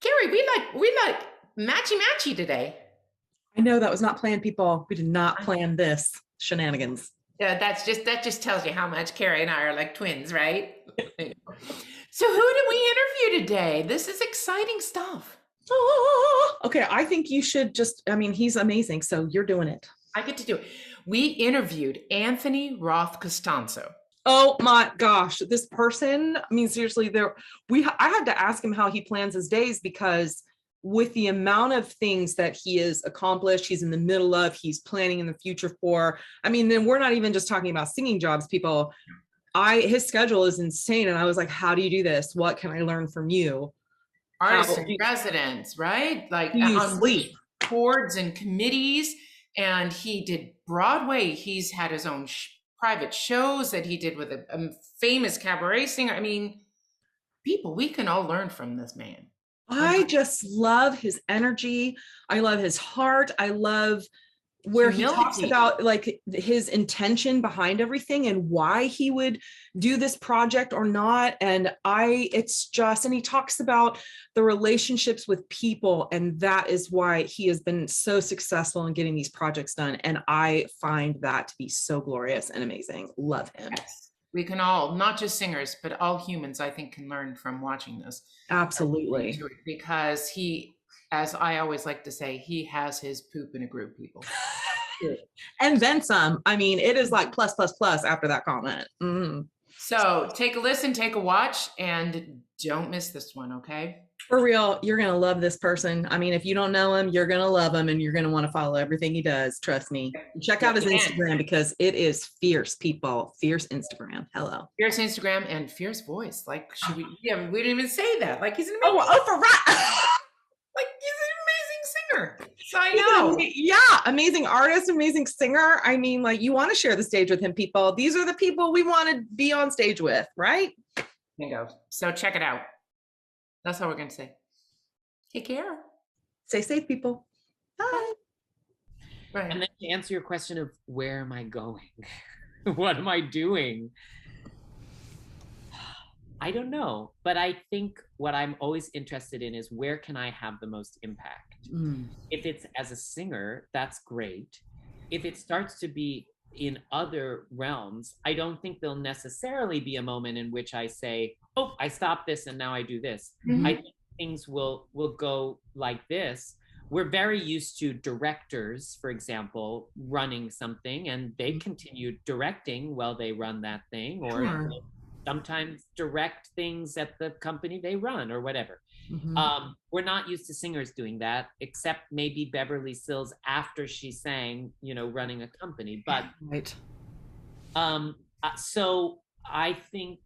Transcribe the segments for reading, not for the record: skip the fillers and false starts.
Carrie, we like matchy matchy today. I know that was not planned, people. We did not plan this shenanigans. Yeah, that just tells you how much Carrie and I are like twins, right? So who did we interview today? This is exciting stuff. Okay, I think you should he's amazing, so you're doing it. I get to do it. We interviewed Anthony Roth Costanzo. Oh my gosh, this person, seriously, I had to ask him how he plans his days, because with the amount of things that he has accomplished, he's in the middle of, he's planning in the future for, then we're not even just talking about singing jobs, people. His schedule is insane. And I was like, how do you do this? What can I learn from you? Artists in residence, right? Like you on sleep boards and committees. And he did Broadway. He's had his own private shows that he did with a famous cabaret singer. People, we can all learn from this man. I just love his energy. I love his heart. I love where humility. He talks about like his intention behind everything and why he would do this project or not. And he talks about the relationships with people. And that is why he has been so successful in getting these projects done. And I find that to be so glorious and amazing. Love him. Yes. We can all, not just singers, but all humans, I think, can learn from watching this. Absolutely. Because he, as I always like to say, he has his poop in a group, people. And then some. It is like plus, plus, plus after that comment. Mm. So take a listen, take a watch, and don't miss this one, okay? For real, you're going to love this person. If you don't know him, you're going to love him, and you're going to want to follow everything he does. Trust me. Check out his Instagram, because it is fierce, people. Fierce Instagram. Hello. Fierce Instagram and fierce voice. Like, we didn't even say that. Like, he's an amazing. For right. Like, he's an amazing singer. So I know. Yeah, amazing artist, amazing singer. You want to share the stage with him, people. These are the people we want to be on stage with, right? Bingo. So check it out. That's all we're going to say. Take care. Stay safe, people. Bye. Right. And then to answer your question of where am I going? What am I doing? I don't know. But I think what I'm always interested in is where can I have the most impact? If it's as a singer, that's great. If it starts to be in other realms, I don't think there'll necessarily be a moment in which I say, oh, I stopped this and now I do this. Mm-hmm. I think things will go like this. We're very used to directors, for example, running something, and they continue directing while they run that thing, or sometimes direct things at the company they run or whatever. Mm-hmm. We're not used to singers doing that, except maybe Beverly Sills after she sang, running a company. But right. So I think,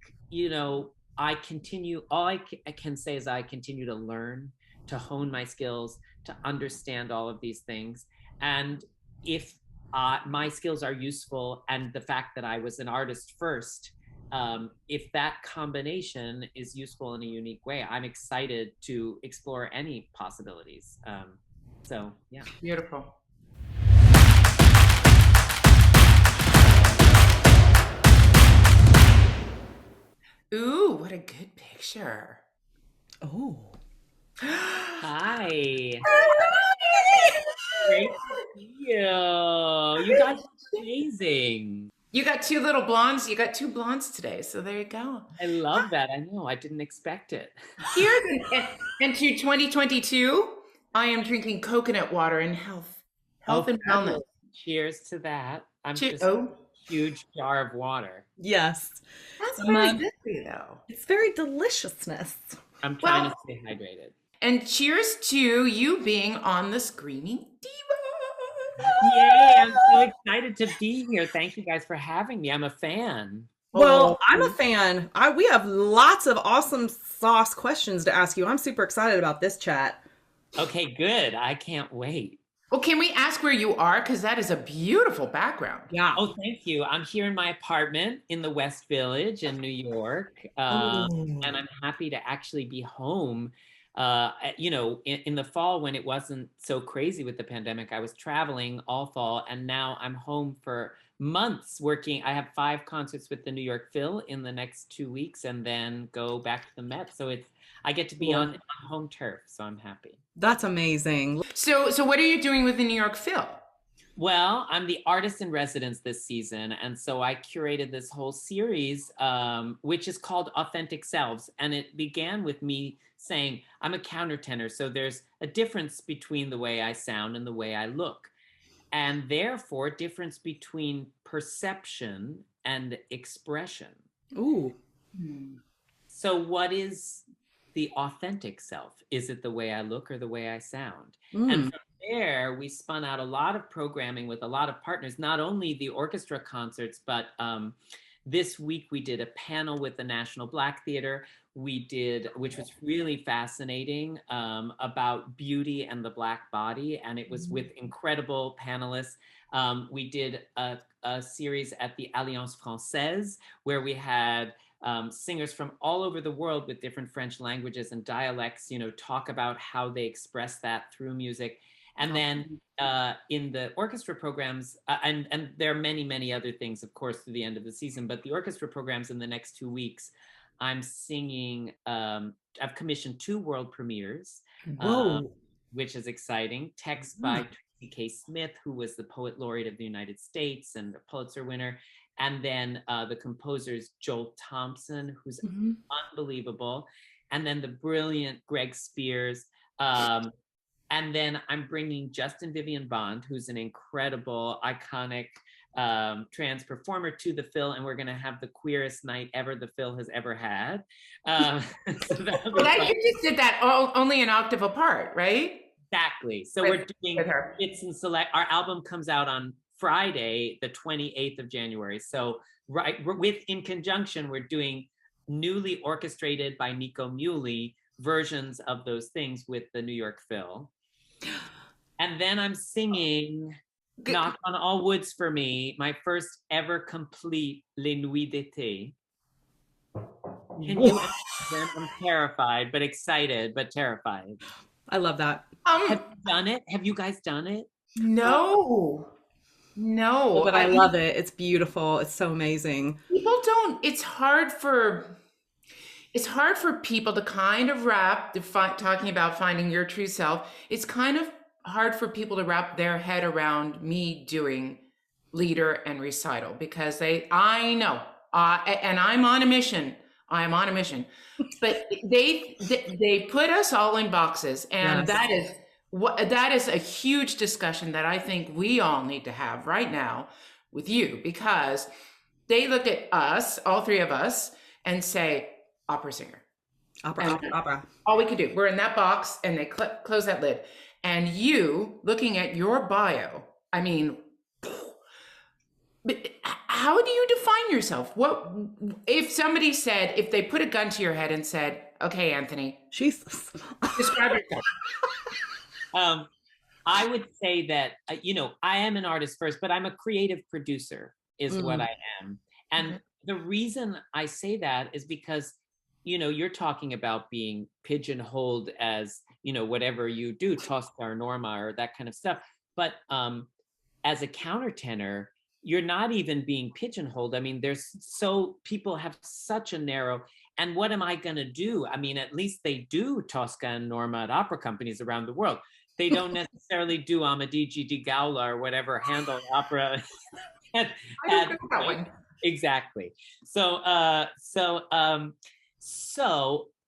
I continue, all I can say is I continue to learn, to hone my skills, to understand all of these things. And if my skills are useful, and the fact that I was an artist first, if that combination is useful in a unique way, I'm excited to explore any possibilities. So, yeah. Beautiful. Ooh, what a good picture. Oh. Hi. Great to see you. You guys are amazing. You got two little blondes. You got two blondes today. So there you go. I love that. I know. I didn't expect it. Here into 2022, I am drinking coconut water and health and wellness. Cheers to that. I'm just a huge jar of water. Yes. That's really good for you, though. It's very deliciousness. I'm trying to stay hydrated. And cheers to you being on the Screaming Diva. Yay, I'm so excited to be here. Thank you guys for having me. I'm a fan. Well, I'm a fan. We have lots of awesome sauce questions to ask you. I'm super excited about this chat. Okay, good. I can't wait. Well, can we ask where you are? Because that is a beautiful background. Yeah. Oh, thank you. I'm here in my apartment in the West Village in New York. And I'm happy to actually be home. In the fall when it wasn't so crazy with the pandemic, I was traveling all fall, and now I'm home for months working. I have 5 concerts with the New York Phil in the next 2 weeks, and then go back to the Met. So I get to be on home turf. So I'm happy. That's amazing. So what are you doing with the New York Phil? Well, I'm the artist in residence this season. And so I curated this whole series, which is called Authentic Selves. And it began with me saying, I'm a countertenor. So there's a difference between the way I sound and the way I look. And therefore, difference between perception and expression. Ooh. So what is the authentic self? Is it the way I look or the way I sound? And from there, we spun out a lot of programming with a lot of partners, not only the orchestra concerts, but this week we did a panel with the National Black Theater. We did, which was really fascinating, about beauty and the Black body. And it was with incredible panelists. We did a series at the Alliance Française, where we had singers from all over the world with different French languages and dialects, talk about how they express that through music. And then in the orchestra programs, and there are many, many other things, of course, through the end of the season, but the orchestra programs in the next 2 weeks, I'm singing, I've commissioned 2 world premieres, which is exciting. Text by Tracy K. Smith, who was the Poet Laureate of the United States and the Pulitzer winner. And then the composer's Joel Thompson, who's unbelievable. And then the brilliant Greg Spears. And then I'm bringing Justin Vivian Bond, who's an incredible, iconic trans performer, to the Phil, and we're going to have the queerest night ever the Phil has ever had. You just did that only an octave apart, right? Exactly. So we're doing bits and select. Our album comes out on Friday, the 28th of January. So in conjunction, we're doing newly orchestrated by Nico Muley versions of those things with the New York Phil. And then I'm singing, knock on all woods for me, my first ever complete Les Nuits d'été. Can you imagine? I'm terrified, but excited, but terrified. I love that. Have you done it? Have you guys done it? No. But I love it. It's beautiful. It's so amazing. People don't, it's hard for people to kind of wrap, talking about finding your true self. It's kind of hard for people to wrap their head around me doing leader and recital, because I know, and I'm on a mission. But they put us all in boxes, and that is a huge discussion that I think we all need to have right now with you, because they look at us, all 3 of us, and say, opera singer. Opera. All we could do. We're in that box, and they close that lid. And you, looking at your bio, I mean, how do you define yourself? What if somebody said, if they put a gun to your head and said, okay, Anthony, Jesus, describe yourself. I would say that, I am an artist first, but I'm a creative producer is what I am. And the reason I say that is because, you're talking about being pigeonholed as, whatever you do, Tosca or Norma or that kind of stuff. But as a countertenor, you're not even being pigeonholed. I mean, people have such a narrow, and what am I going to do? I mean, at least they do Tosca and Norma at opera companies around the world. They don't necessarily do Amadigi di Gaula or whatever Handel opera. Exactly. So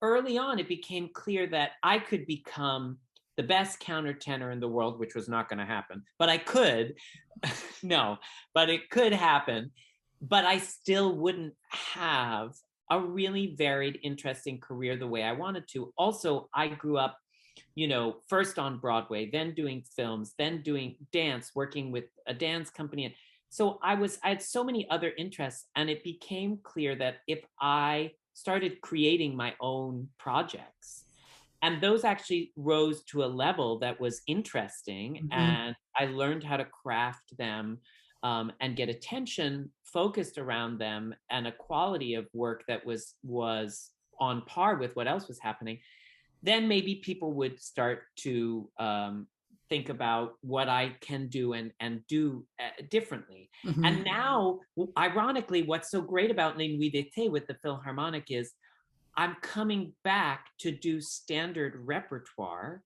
early on, it became clear that I could become the best countertenor in the world, which was not going to happen, but I could. No, but it could happen. But I still wouldn't have a really varied, interesting career the way I wanted to. Also, I grew up, first on Broadway, then doing films, then doing dance, working with a dance company. And so I had so many other interests, and it became clear that if I started creating my own projects, and those actually rose to a level that was interesting, and I learned how to craft them and get attention focused around them, and a quality of work that was on par with what else was happening, then maybe people would start to think about what I can do and do differently. Mm-hmm. And now, ironically, what's so great about Les Nuits d'été with the Philharmonic is I'm coming back to do standard repertoire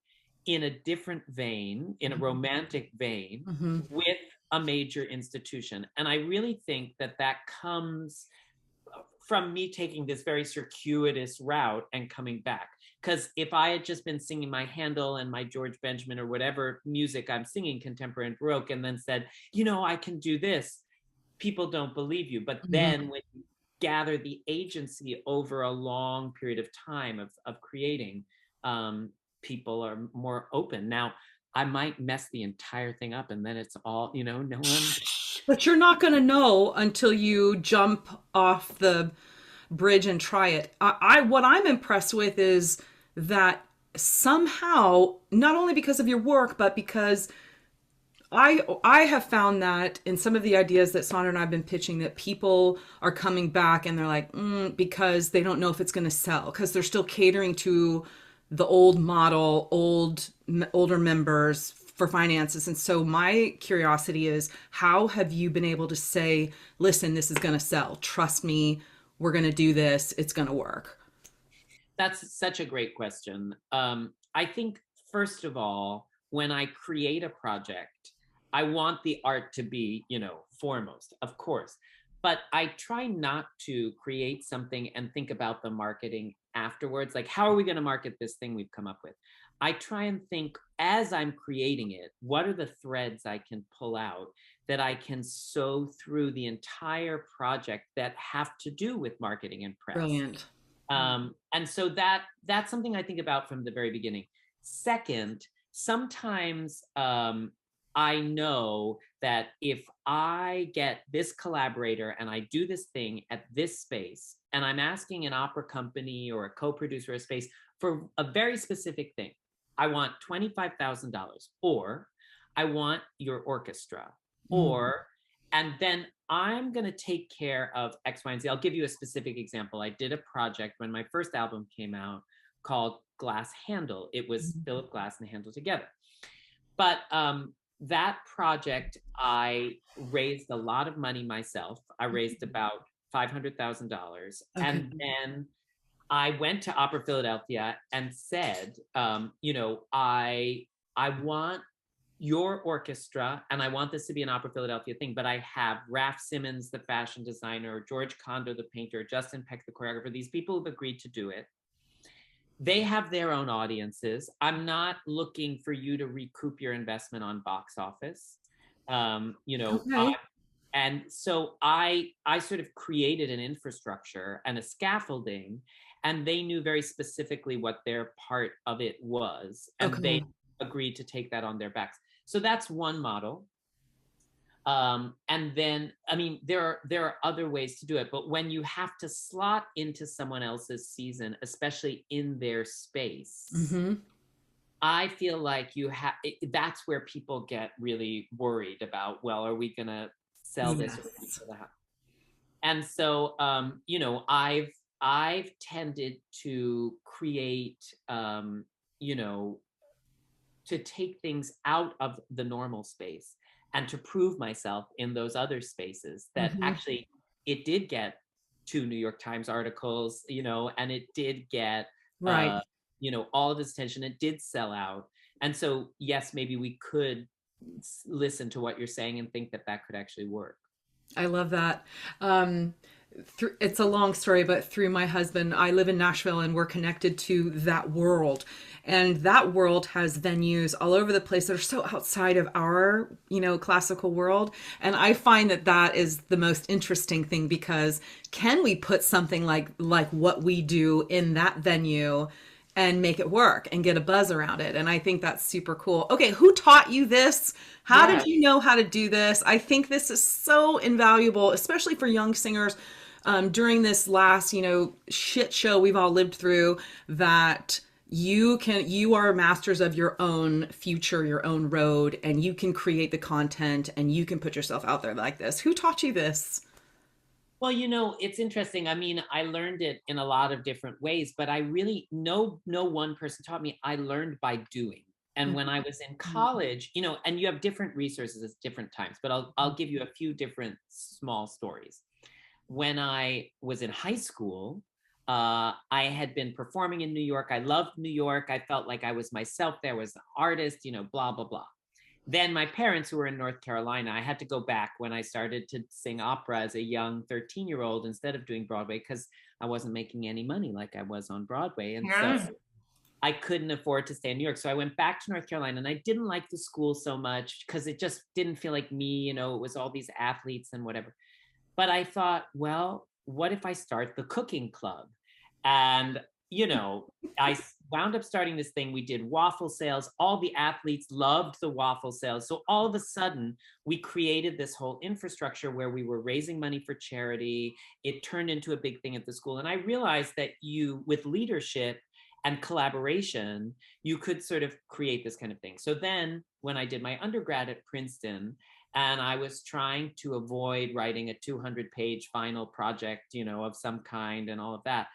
in a different vein, in a romantic vein, with a major institution. And I really think that that comes from me taking this very circuitous route and coming back. Because if I had just been singing my Handel and my George Benjamin or whatever music I'm singing, contemporary and Baroque, and then said, you know, I can do this, people don't believe you. But then when you gather the agency over a long period of time of creating, people are more open. Now, I might mess the entire thing up and then it's all, you know, no one. But you're not going to know until you jump off the bridge and try it. What I'm impressed with is that somehow, not only because of your work, but because I have found that in some of the ideas that Sandra and I've been pitching, that people are coming back and they're like, because they don't know if it's going to sell, because they're still catering to the old model, older members for finances. And so my curiosity is, how have you been able to say, listen, this is going to sell. Trust me, we're going to do this. It's going to work. That's such a great question. I think, first of all, when I create a project, I want the art to be, you know, foremost, of course. But I try not to create something and think about the marketing afterwards. Like, how are we going to market this thing we've come up with? I try and think, as I'm creating it, what are the threads I can pull out that I can sew through the entire project that have to do with marketing and press? Brilliant. And so that's something I think about from the very beginning. Second, sometimes I know that if I get this collaborator and I do this thing at this space, and I'm asking an opera company or a co-producer a space for a very specific thing, I want $25,000, or I want your orchestra, or, and then I'm going to take care of X, Y, and Z. I'll give you a specific example. I did a project when my first album came out called Glass Handle. It was Philip Glass and Handel together. But that project, I raised a lot of money myself. I raised about $500,000. Okay. And then I went to Opera Philadelphia and said, you know, I want your orchestra, and I want this to be an Opera Philadelphia thing, but I have Raf Simons, the fashion designer, George Kondo, the painter, Justin Peck, the choreographer. These people have agreed to do it. They have their own audiences. I'm not looking for you to recoup your investment on box office. You know, okay. And so I sort of created an infrastructure and a scaffolding, and they knew very specifically what their part of it was, and they agreed to take that on their backs. So that's one model. And then, I mean, there are other ways to do it, but when you have to slot into someone else's season, especially in their space, I feel like that's where people get really worried about, well, are we going to sell this? And so, you know, I've tended to create, you know, to take things out of the normal space and to prove myself in those other spaces that actually it did get 2 New York Times articles, you know, and it did get, you know, all of this attention. It did sell out. And so, yes, maybe we could listen to what you're saying and think that that could actually work. I love that. It's a long story, but through my husband, I live in Nashville, and we're connected to that world. And that world has venues all over the place that are so outside of our, you know, classical world. And I find that that is the most interesting thing, because can we put something like what we do in that venue and make it work and get a buzz around it? And I think that's super cool. Okay, who taught you this? How did you know how to do this? I think this is so invaluable, especially for young singers. During this last, you know, shit show we've all lived through, that you are masters of your own future, your own road, and you can create the content and you can put yourself out there like this. Who taught you this? Well, you know, it's interesting. I mean, I learned it in a lot of different ways, but I really, no one person taught me. I learned by doing. And when I was in college, you know, and you have different resources at different times, but I'll give you a few different small stories. When I was in high school, I had been performing in New York. I loved New York. I felt like I was myself there, was an artist, you know, blah, blah, blah. Then my parents, who were in North Carolina, I had to go back when I started to sing opera as a young 13-year-old instead of doing Broadway, because I wasn't making any money like I was on Broadway. And so I couldn't afford to stay in New York. So I went back to North Carolina, and I didn't like the school so much because it just didn't feel like me, you know, it was all these athletes and whatever. But I thought, well, what if I start the cooking club? And, you know, I wound up starting this thing. We did waffle sales. All the athletes loved the waffle sales. So all of a sudden, we created this whole infrastructure where we were raising money for charity. It turned into a big thing at the school. And I realized that with leadership and collaboration, you could sort of create this kind of thing. So then when I did my undergrad at Princeton, and I was trying to avoid writing a 200-page final project, you know, of some kind and all of that,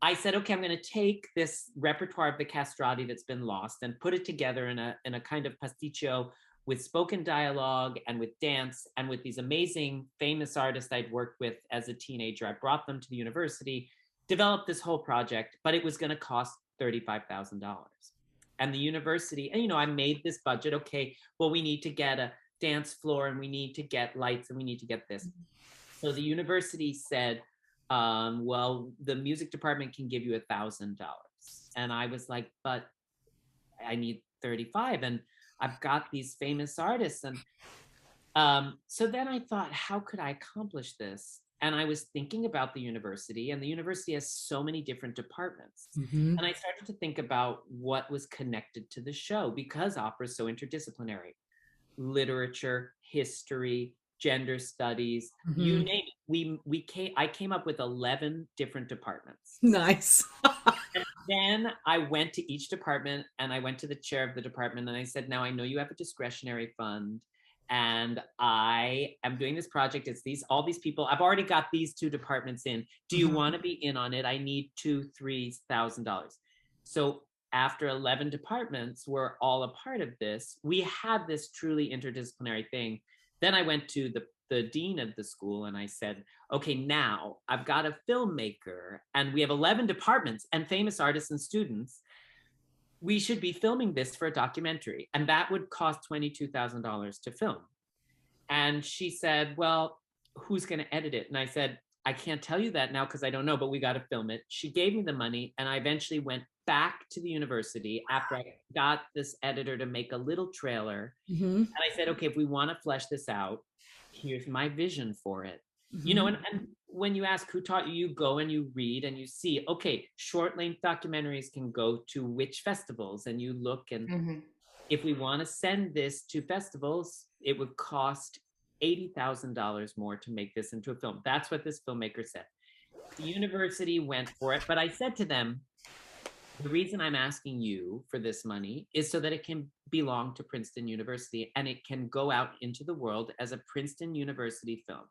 I said, okay, I'm going to take this repertoire of the castrati that's been lost and put it together in a kind of pasticcio with spoken dialogue and with dance and with these amazing famous artists I'd worked with as a teenager. I brought them to the university, developed this whole project, but it was going to cost $35,000. And the university, and, you know, I made this budget. Okay, well, we need to get a dance floor, and we need to get lights, and we need to get this. So the university said, well, the music department can give you $1,000. And I was like, but I need 35, and I've got these famous artists. And so then I thought, how could I accomplish this? And I was thinking about the university, and the university has so many different departments. And I started to think about what was connected to the show, because opera is so interdisciplinary. Literature, history, gender studies, you name it. I came up with 11 different departments. Nice. And then I went to each department, and I went to the chair of the department, and I said, now I know you have a discretionary fund, and I am doing this project. It's all these people. I've already got these 2 departments in. Do you want to be in on it? I need $2,000-$3,000. So after 11 departments were all a part of this, we had this truly interdisciplinary thing. Then I went to the dean of the school, and I said, okay, now I've got a filmmaker, and we have 11 departments and famous artists and students. We should be filming this for a documentary, and that would cost $22,000 to film. And she said, well, who's going to edit it? And I said, I can't tell you that now because I don't know, but we got to film it. She gave me the money, and I eventually went back to the university after I got this editor to make a little trailer. And I said, okay, if we want to flesh this out, here's my vision for it. You know, and when you ask who taught you, you go and you read and you see, okay, short length documentaries can go to which festivals, and you look, and if we want to send this to festivals, it would cost $80,000 more to make this into a film. That's what this filmmaker said. The university went for it, but I said to them, the reason I'm asking you for this money is so that it can belong to Princeton University, and it can go out into the world as a Princeton University film.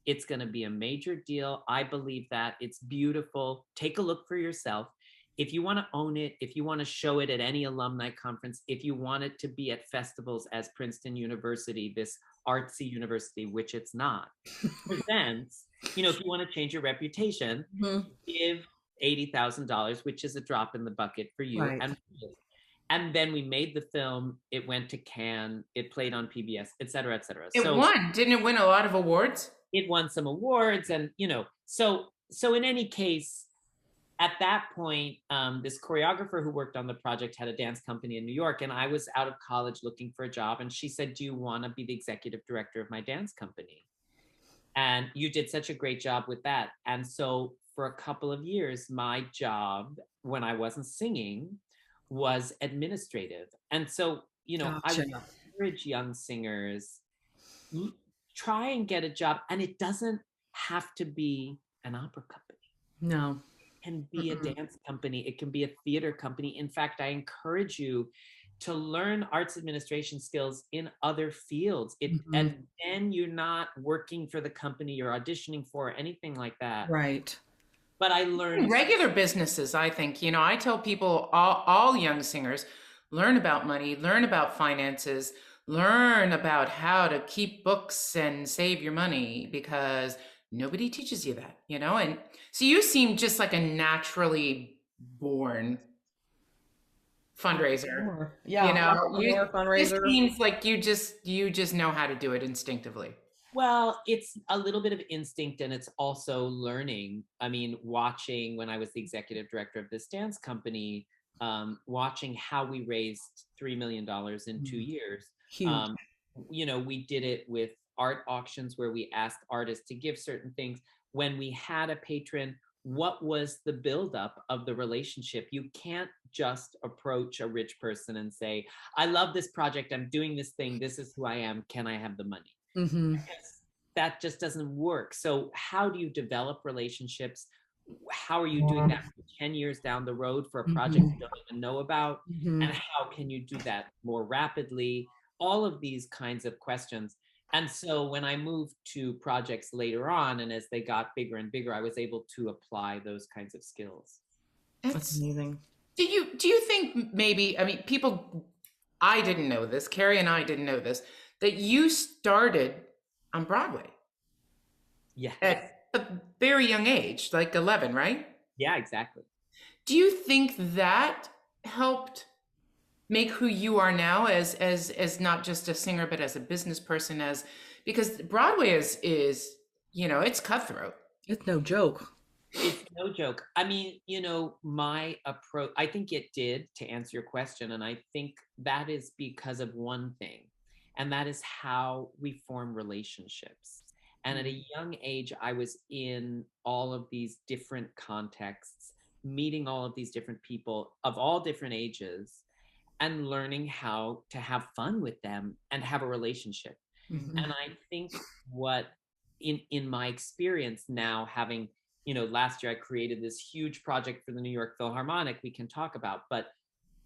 It's going to be a major deal. I believe that. It's beautiful. Take a look for yourself. If you want to own it, if you want to show it at any alumni conference, if you want it to be at festivals as Princeton University, this artsy university, which it's not, presents, you know, if you want to change your reputation, give $80,000, which is a drop in the bucket for you. Right. And then we made the film. It went to Cannes. It played on PBS, et cetera, et cetera. It won. Didn't it win a lot of awards? It won some awards, and, you know, so in any case, at that point, this choreographer who worked on the project had a dance company in New York, and I was out of college looking for a job, and she said, do you want to be the executive director of my dance company? And you did such a great job with that. And so for a couple of years, my job when I wasn't singing was administrative. And so, you know, I would encourage young singers, try and get a job. And it doesn't have to be an opera company. No. It can be a dance company. It can be a theater company. In fact, I encourage you to learn arts administration skills in other fields. And then you're not working for the company you're auditioning for, or anything like that. Right. But I learned regular businesses, I think. You know, I tell people, all young singers, learn about money, learn about finances, learn about how to keep books and save your money, because nobody teaches you that, you know? And so you seem just like a naturally born fundraiser. Yeah, You know, entrepreneur, this fundraiser. seems like you just know how to do it instinctively. Well, it's a little bit of instinct and it's also learning. I mean, watching when I was the executive director of this dance company, watching how we raised $3 million in 2 years. Huge. You know, we did it with art auctions where we asked artists to give certain things. When we had a patron, what was the buildup of the relationship? You can't just approach a rich person and say, I love this project. I'm doing this thing. This is who I am. Can I have the money? That just doesn't work. So how do you develop relationships? How are you doing that 10 years down the road for a project you don't even know about? And how can you do that more rapidly? All of these kinds of questions. And so when I moved to projects later on, and as they got bigger and bigger, I was able to apply those kinds of skills. That's amazing. Do you think maybe, I mean, people, I didn't know this, Carrie and I didn't know this, that you started on Broadway? Yeah. At a very young age, like 11, right? Yeah, exactly. Do you think that helped make who you are now as not just a singer, but as a business person, because Broadway is, you know, it's cutthroat. It's no joke. It's no joke. I mean, you know, my approach, I think it did, to answer your question. And I think that is because of one thing, and that is how we form relationships. And at a young age, I was in all of these different contexts, meeting all of these different people of all different ages, and learning how to have fun with them and have a relationship. And I think what in my experience now, having, you know, last year I created this huge project for the New York Philharmonic we can talk about, but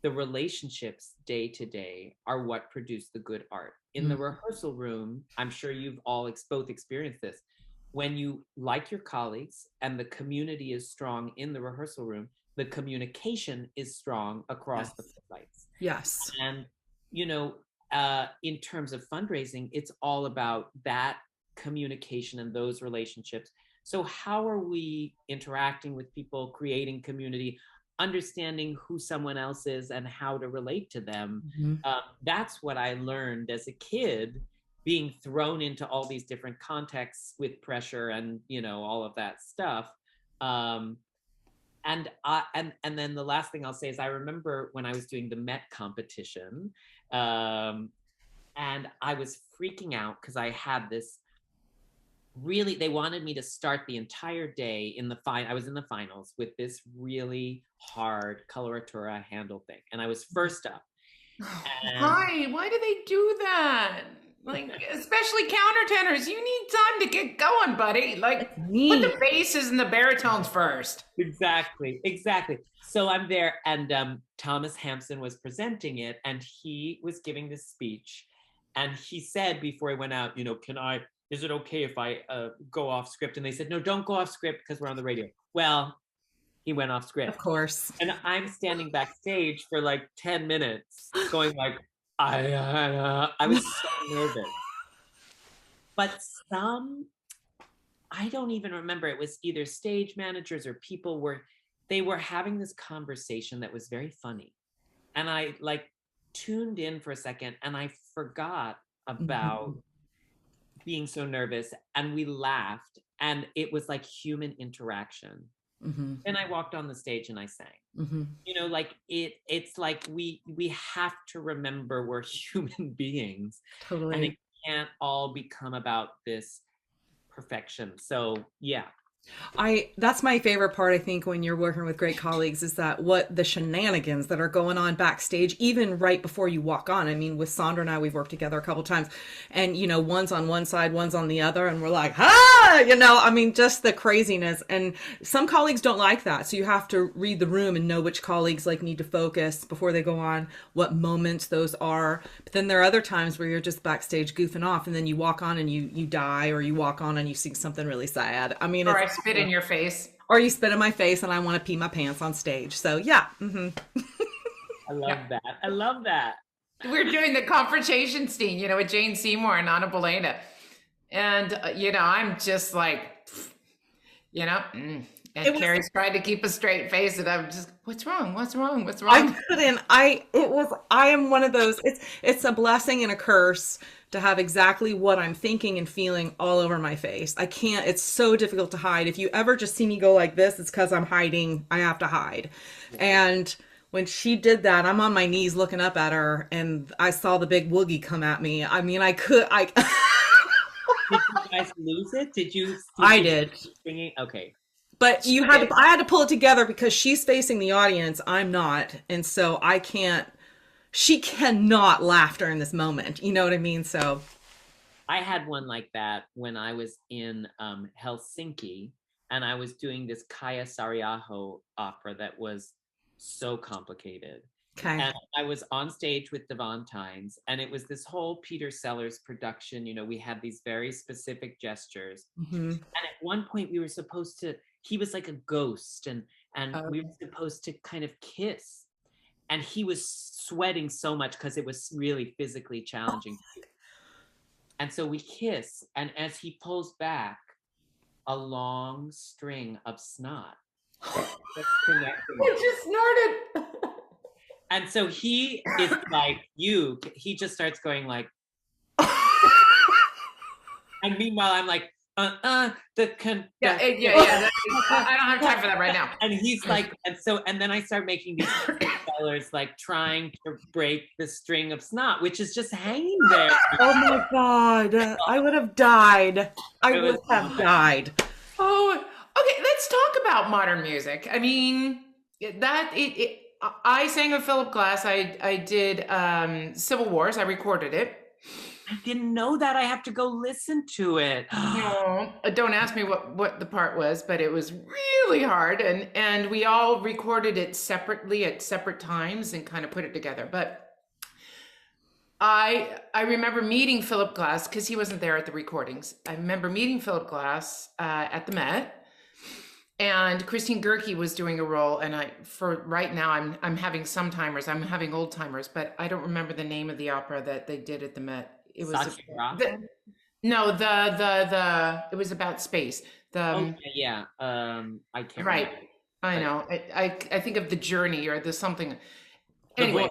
the relationships day to day are what produce the good art. In the rehearsal room, I'm sure you've all both experienced this. When you like your colleagues and the community is strong in the rehearsal room, the communication is strong across the lights. Yes. And, you know, in terms of fundraising, it's all about that communication and those relationships. So how are we interacting with people, creating community, understanding who someone else is and how to relate to them? That's what I learned as a kid, being thrown into all these different contexts with pressure and, you know, all of that stuff. And then the last thing I'll say is I remember when I was doing the Met competition, and I was freaking out because I had this really, they wanted me to start the entire day in the I was in the finals with this really hard coloratura handle thing, and I was first up. And Why do they do that? Like, especially countertenors, you need time to get going, buddy. Like, put the basses and the baritones first. Exactly. So I'm there, and Thomas Hampson was presenting it, and he was giving this speech, and he said before he went out, you know, is it okay if I go off script? And they said, no, don't go off script because we're on the radio. Well, he went off script. Of course. And I'm standing backstage for like 10 minutes going like, I was so nervous. But I don't even remember, it was either stage managers or people they were having this conversation that was very funny. And I like tuned in for a second and I forgot about being so nervous, and we laughed, and it was like human interaction. Then I walked on the stage and I sang. You know, like it's like we have to remember we're human beings. Totally. And it can't all become about this perfection. So yeah. That's my favorite part, I think, when you're working with great colleagues, is that what the shenanigans that are going on backstage, even right before you walk on. I mean, with Sandra and I, we've worked together a couple times, and, you know, one's on one side, one's on the other, and we're like, you know, I mean, just the craziness. And some colleagues don't like that. So you have to read the room and know which colleagues like need to focus before they go on, what moments those are. But then there are other times where you're just backstage goofing off, and then you walk on and you die, or you walk on and you sing something really sad. I mean, I spit in your face. Or you spit in my face and I want to pee my pants on stage. So yeah. I love that. I love that. We're doing the confrontation scene, with Jane Seymour and Anna Bolena. And, I'm just like, and Carrie's trying to keep a straight face, and I'm just, what's wrong? What's wrong? What's wrong? I am one of those, it's a blessing and a curse to have exactly what I'm thinking and feeling all over my face. I can't, it's so difficult to hide. If you ever just see me go like this, it's because I'm hiding. I have to hide. And when she did that, I'm on my knees looking up at her, and I saw the big woogie come at me. I mean, Did you guys lose it? I did. Singing? Okay. But I had to pull it together because she's facing the audience. I'm not. And so she cannot laugh during this moment. You know what I mean? So I had one like that when I was in Helsinki, and I was doing this Kaya Sariaho opera that was so complicated. Okay. And I was on stage with Devantines, and it was this whole Peter Sellers production. We had these very specific gestures. Mm-hmm. And at one point we were supposed to, he was like a ghost, and we were supposed to kind of kiss. And he was sweating so much because it was really physically challenging. And so we kiss, and as he pulls back, a long string of snot. I just snorted. And so he is like, he just starts going like, and meanwhile I'm like, I don't have time for that right now. And he's like, and then I start making these sellers like trying to break the string of snot, which is just hanging there. Oh my God, I would have died. I would have died. Oh, okay. Let's talk about modern music. I mean, I sang with Philip Glass. I did Civil Wars. I recorded it. I didn't know that. I have to go listen to it. No, don't ask me what the part was, but it was really hard. And we all recorded it separately at separate times and kind of put it together. But I remember meeting Philip Glass because he wasn't there at the recordings. I remember meeting Philip Glass at the Met. And Christine Gerke was doing a role, and for right now, I'm having some timers, I'm having old timers, but I don't remember the name of the opera that they did at the Met. It was it was about space. I can't. Right, remember. I know. I think of the journey or the something. Anyway,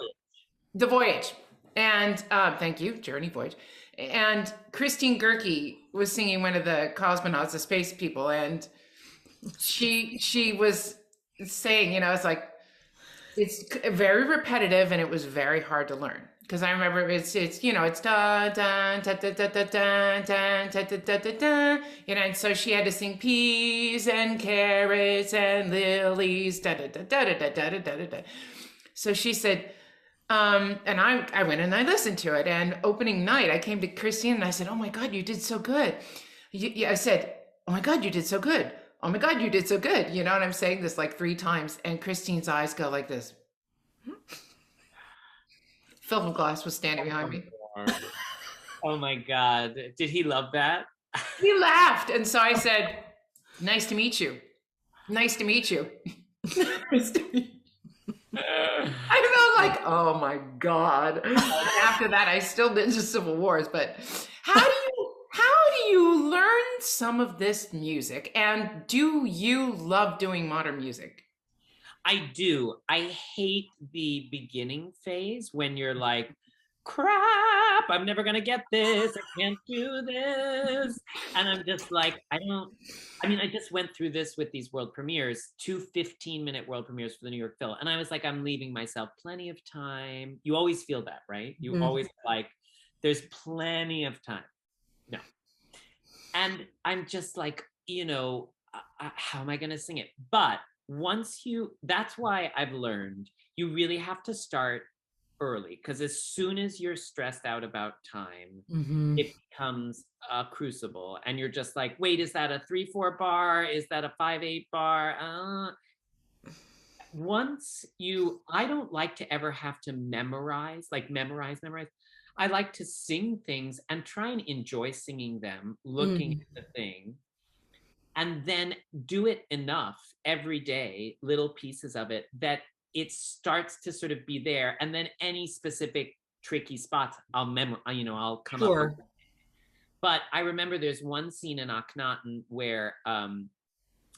the voyage, and thank you, journey, voyage, and Christine Gerke was singing one of the cosmonauts, the space people, and she was saying, it's like, it's very repetitive and it was very hard to learn because I remember it's da da da da da da da da da da da, and so she had to sing peas and carrots and lilies da da da da da da da da da. So she said, and I went and I listened to it, and opening night I came to Christine and I said, oh my God, you did so good. I said, oh my God, you did so good. Oh my God, you did so good. And I'm saying this like 3 times, and Christine's eyes go like this. Philip Glass was standing behind me. Oh my God. Did he love that? He laughed. And so I said, nice to meet you. Nice to meet you. Nice to meet you. I felt like, oh my God. After that, I still did the Civil Wars, but how do you learn some of this music, and do you love doing modern music? I do. I hate the beginning phase when you're like, crap, I'm never gonna get this, I can't do this, and I'm just like, I just went through this with these world premieres, 2 15-minute world premieres for the New York Phil, and I was like, I'm leaving myself plenty of time. You always feel that, right? You always like, there's plenty of time. No. And I'm just like, how am I going to sing it? But that's why I've learned you really have to start early, because as soon as you're stressed out about time, it becomes a crucible. And you're just like, wait, is that a 3/4 bar? Is that a 5/8 bar? I don't like to ever have to memorize. I like to sing things and try and enjoy singing them, looking at the thing, and then do it enough every day, little pieces of it, that it starts to sort of be there. And then any specific tricky spots, I'll come up with. Sure. But I remember there's one scene in Akhenaten where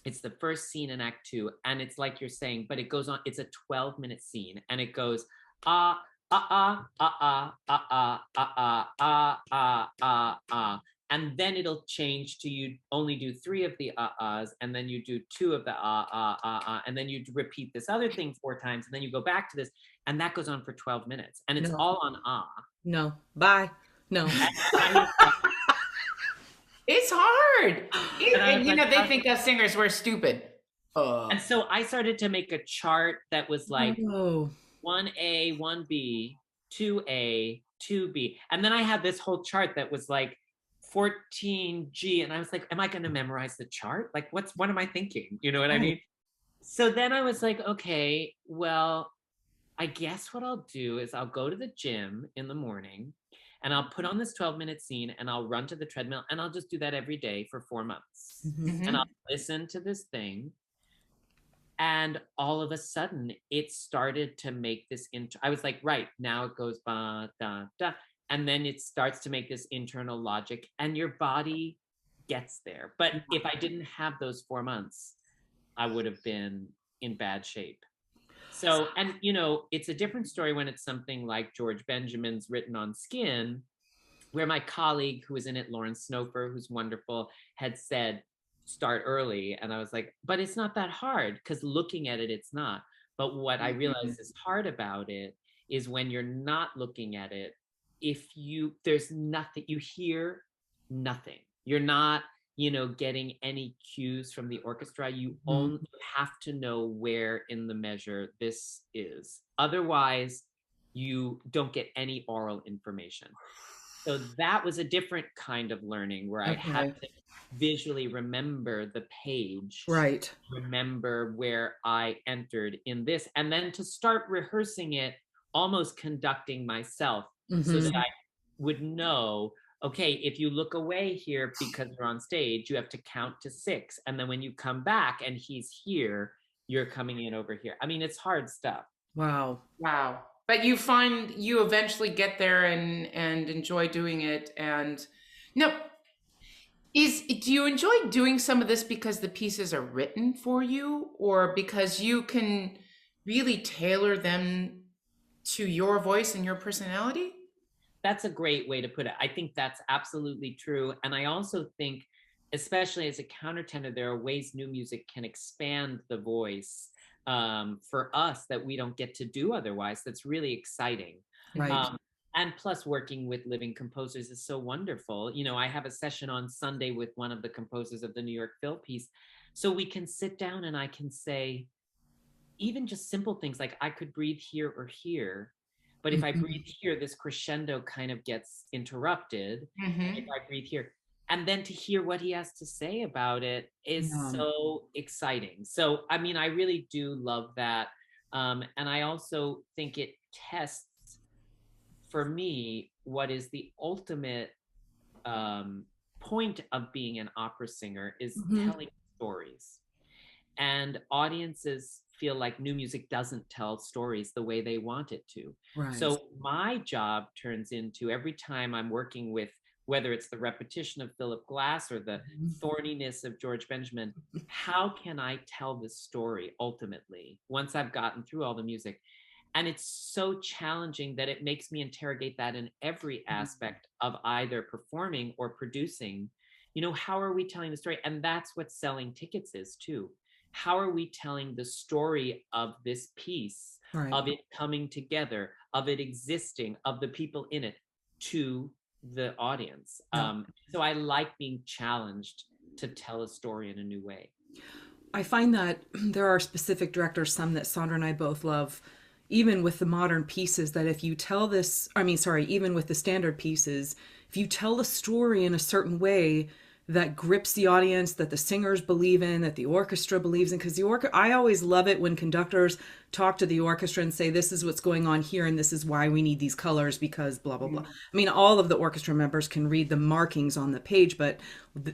it's the first scene in Act Two, and it's like you're saying, but it goes on. It's a 12-minute scene, and it goes ah ah ah ah ah ah ah ah ah ah ah, and then it'll change to you only do 3 of the ahs, and then you do 2 of the and then you repeat this other thing 4 times, and then you go back to this, and that goes on for 12 minutes, and it's No. all on ah. No. Bye. No. It's hard. And you know, like, they think us singers, we're stupid. And so I started to make a chart that was like Oh. 1A, 1B, 2A, 2B. And then I had this whole chart that was like 14G. And I was like, am I going to memorize the chart? Like, what am I thinking? You know what I mean? So then I was like, okay, well, I guess what I'll do is I'll go to the gym in the morning and I'll put on this 12-minute scene and I'll run to the treadmill and I'll just do that every day for 4 months. Mm-hmm. And I'll listen to this thing. And all of a sudden it started to make this I was like, right, now it goes ba da da. And then it starts to make this internal logic and your body gets there. But if I didn't have those 4 months, I would have been in bad shape. So, and you know, it's a different story when it's something like George Benjamin's Written on Skin, where my colleague who was in it, Lauren Snofer, who's wonderful, had said, start early. And I was like, but it's not that hard, because looking at it, it's not. But what I realized is hard about it is when you're not looking at it, there's nothing, you hear nothing. You're not, getting any cues from the orchestra. You only have to know where in the measure this is. Otherwise, you don't get any oral information. So that was a different kind of learning where I had to visually remember the page, right? Remember where I entered in this, and then to start rehearsing it, almost conducting myself, so that I would know, okay, if you look away here because you're on stage, you have to count to 6. And then when you come back and he's here, you're coming in over here. I mean, it's hard stuff. Wow. But you find you eventually get there and enjoy doing it. And no, do you enjoy doing some of this because the pieces are written for you, or because you can really tailor them to your voice and your personality? That's a great way to put it. I think that's absolutely true. And I also think, especially as a countertenor, there are ways new music can expand the voice for us that we don't get to do otherwise. That's really exciting. Right. And plus, working with living composers is so wonderful. I have a session on Sunday with one of the composers of the New York Phil piece. So we can sit down and I can say, even just simple things like I could breathe here or here. But if I breathe here, this crescendo kind of gets interrupted. If I breathe here, and then to hear what he has to say about it is so exciting. So, I mean, I really do love that. And I also think it tests, for me, what is the ultimate point of being an opera singer is telling stories. And audiences feel like new music doesn't tell stories the way they want it to. Right. So my job turns into, every time I'm working with, whether it's the repetition of Philip Glass or the thorniness of George Benjamin, how can I tell this story ultimately once I've gotten through all the music? And it's so challenging that it makes me interrogate that in every aspect of either performing or producing. How are we telling the story? And that's what selling tickets is too. How are we telling the story of this piece, of it coming together, of it existing, of the people in it to the audience? So I like being challenged to tell a story in a new way. I find that there are specific directors, some that Sandra and I both love, even with the modern pieces, that if you tell this, even with the standard pieces, if you tell the story in a certain way that grips the audience, that the singers believe in, that the orchestra believes in, because I always love it when conductors talk to the orchestra and say, this is what's going on here, and this is why we need these colors, because blah, blah, blah. I mean, all of the orchestra members can read the markings on the page, but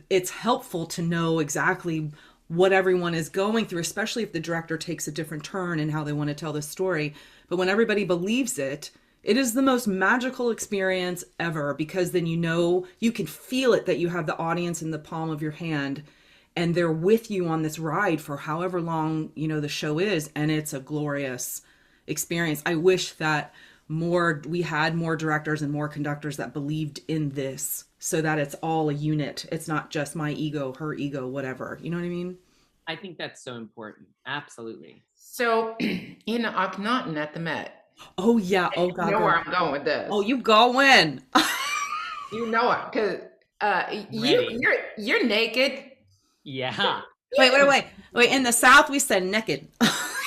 it's helpful to know exactly what everyone is going through, especially if the director takes a different turn in how they want to tell the story. But when everybody believes it, it is the most magical experience ever, because then you know, you can feel it, that you have the audience in the palm of your hand and they're with you on this ride for however long, you know, the show is. And it's a glorious experience. I wish that we had more directors and more conductors that believed in this, so that it's all a unit. It's not just my ego, her ego, whatever. You know what I mean? I think that's so important. Absolutely. So in Akhenaten at the Met. Oh yeah. Oh God. You know girl. where I'm going with this. Oh, you go in. You know it, because Ready. you're naked. Yeah. Wait. In the South, we said naked.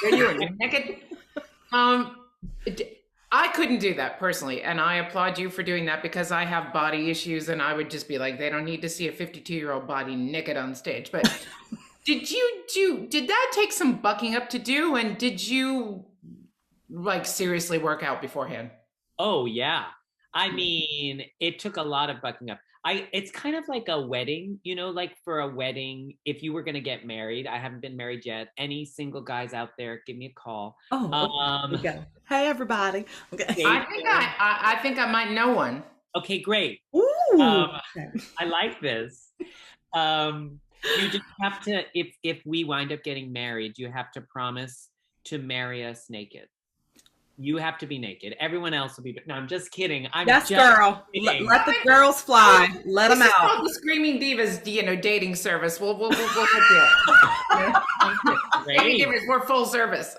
You were naked. I couldn't do that personally, and I applaud you for doing that, because I have body issues, and I would just be like, they don't need to see a 52-year-old body naked on stage. But did that take some bucking up to do, and did you like seriously work out beforehand? Oh yeah. I mean, it took a lot of bucking up. It's kind of like a wedding, you know, like for a wedding, if you were going to get married, I haven't been married yet. Any single guys out there, give me a call. Oh, okay. Hey everybody. Okay. I think I might know one. Okay, great. Ooh. I like this. You just have to, if we wind up getting married, you have to promise to marry us naked. You have to be naked. Everyone else will be. No, I'm just kidding. Yes, girl. Let the girls fly. Let them out. Called the Screaming Divas, dating service. We'll help you. Screaming Divas, we're full service.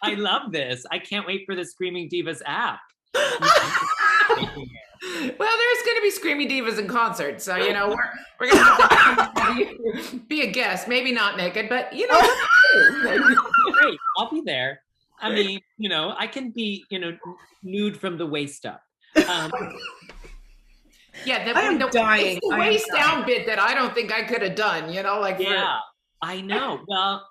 I love this. I can't wait for the Screaming Divas app. Well, there's going to be Screaming Divas in concert, so we're going to have to be a guest. Maybe not naked, but Great, I'll be there. I mean, I can be, nude from the waist up. Yeah, I'm dying. It's the waist down bit that I don't think I could have done. Yeah, I know. Well,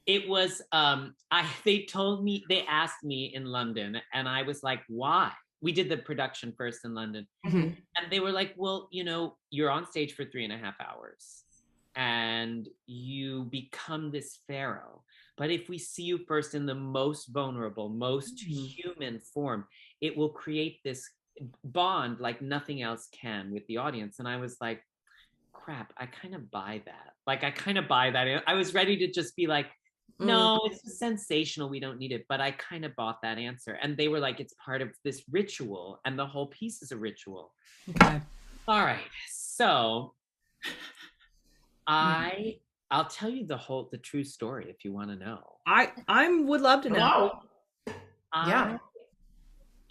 it was. They asked me in London, and I was like, why? We did the production first in London, and they were like, well, you're on stage for 3.5 hours, and you become this pharaoh. But if we see you first in the most vulnerable, most human form, it will create this bond like nothing else can with the audience. And I was like, crap, I kind of buy that. I was ready to just be like, no, it's sensational. We don't need it. But I kind of bought that answer. And they were like, it's part of this ritual. And the whole piece is a ritual. Okay. All right. So I'll tell you the true story if you want to know. I would love to know. Yeah.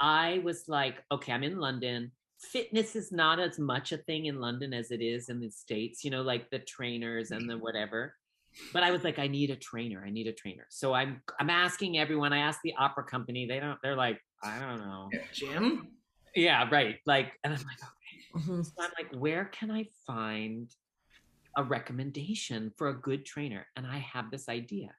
I was like, okay, I'm in London. Fitness is not as much a thing in London as it is in the States, like the trainers and the whatever. But I was like, I need a trainer. So I'm asking everyone. I asked the opera company. They're like, I don't know. Gym? Yeah, right. Like, and I'm like, okay. So I'm like, where can I find a recommendation for a good trainer? And I have this idea.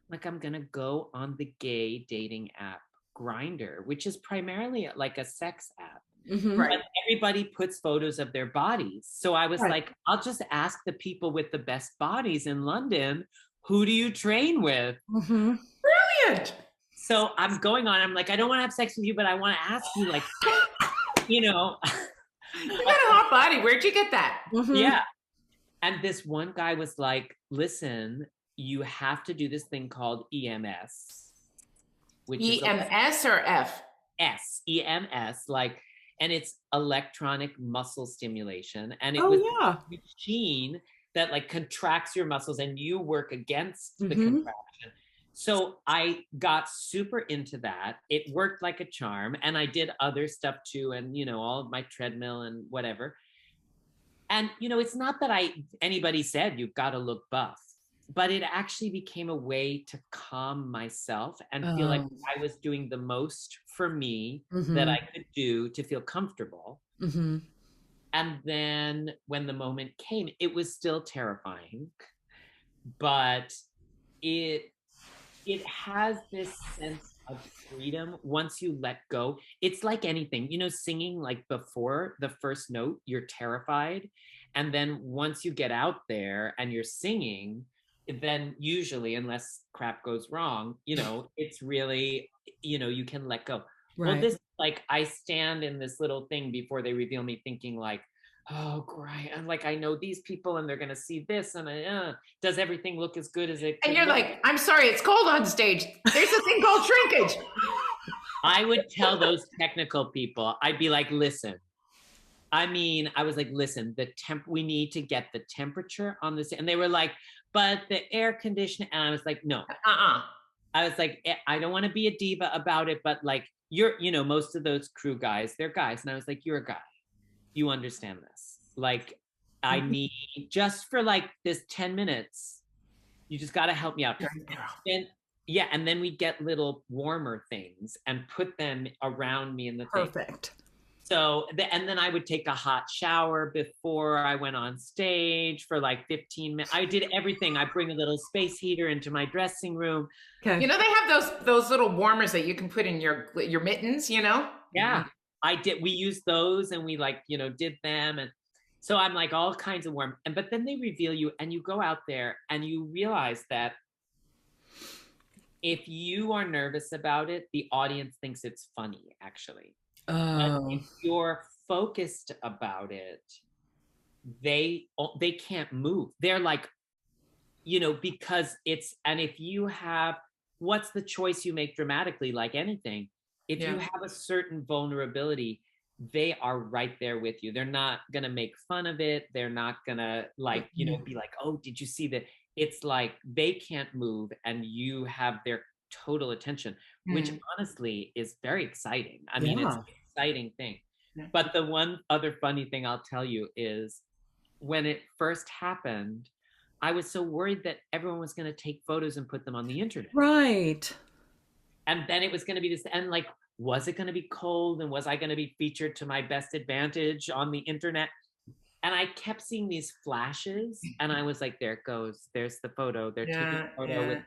Like, I'm going to go on the gay dating app Grindr, which is primarily like a sex app. Right. But everybody puts photos of their bodies. So I was like, I'll just ask the people with the best bodies in London, who do you train with? Brilliant. So I'm going on. I'm like, I don't want to have sex with you, but I want to ask you, like, You got a hot body. Where'd you get that? Yeah. And this one guy was like, listen, you have to do this thing called EMS. Which EMS or F? EMS, and it's electronic muscle stimulation. And it was a machine that contracts your muscles and you work against the contraction. So I got super into that. It worked like a charm. And I did other stuff too. And, all of my treadmill and whatever. And, it's not that anybody said you've got to look buff, but it actually became a way to calm myself and feel like I was doing the most for me that I could do to feel comfortable. And then when the moment came, it was still terrifying, but it has this sense of freedom once you let go. It's like anything, singing, before the first note, you're terrified. And then once you get out there and you're singing, then usually, unless crap goes wrong, it's really, you can let go. Well, Right. this, like, I stand in this little thing before they reveal me thinking like, oh, great. I'm like, I know these people and they're going to see this. And does everything look as good as it And could you're look? like, I'm sorry, it's cold on stage. There's a thing called shrinkage. I would tell those technical people, I'd be like, listen, I was like, listen, we need to get the temperature on this. And they were like, but the air conditioning. And I was like, no. I was like, I don't want to be a diva about it, but like, most of those crew guys, they're guys. And I was like, you're a guy. You understand this. Like, I need just for like this 10 minutes, you just got to help me out. And then we get little warmer things and put them around me in the thing. Perfect. So, and then I would take a hot shower before I went on stage for like 15 minutes. I did everything. I bring a little space heater into my dressing room. Okay. They have those little warmers that you can put in your mittens, Yeah, I did. We used those and we did them. And so I'm like all kinds of warm. But then they reveal you and you go out there and you realize that if you are nervous about it, the audience thinks it's funny, actually. But if you're focused about it, they can't move. They're like, because and if you have, what's the choice you make dramatically, like anything, if you have a certain vulnerability, they are right there with you. They're not going to make fun of it. They're not going to be like, oh, did you see that? It's like they can't move and you have their total attention, which honestly is very exciting. I mean, it's an exciting thing. But the one other funny thing I'll tell you is when it first happened, I was so worried that everyone was going to take photos and put them on the internet. Right. And then it was going to be this, and like, was it going to be cold? And was I going to be featured to my best advantage on the internet? And I kept seeing these flashes and I was like, there it goes. There's the photo. They're taking a photo with.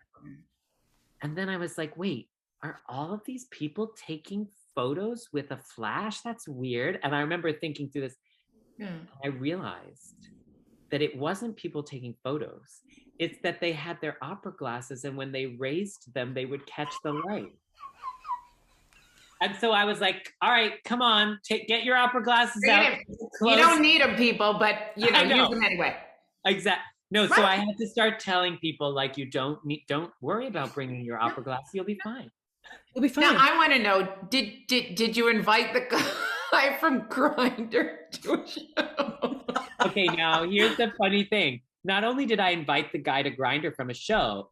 And then I was like, wait, are all of these people taking photos with a flash? That's weird. And I remember thinking through this. I realized that it wasn't people taking photos. It's that they had their opera glasses and when they raised them, they would catch the light. And so I was like, all right, come on, get your opera glasses out. You don't need them, people, but use them anyway. Exactly. No, so I had to start telling people, like, you don't worry about bringing your opera glass. You'll be fine. You'll be fine. Now I want to know, did you invite the guy from Grindr to a show? Okay, now here's the funny thing. Not only did I invite the guy to Grindr from a show,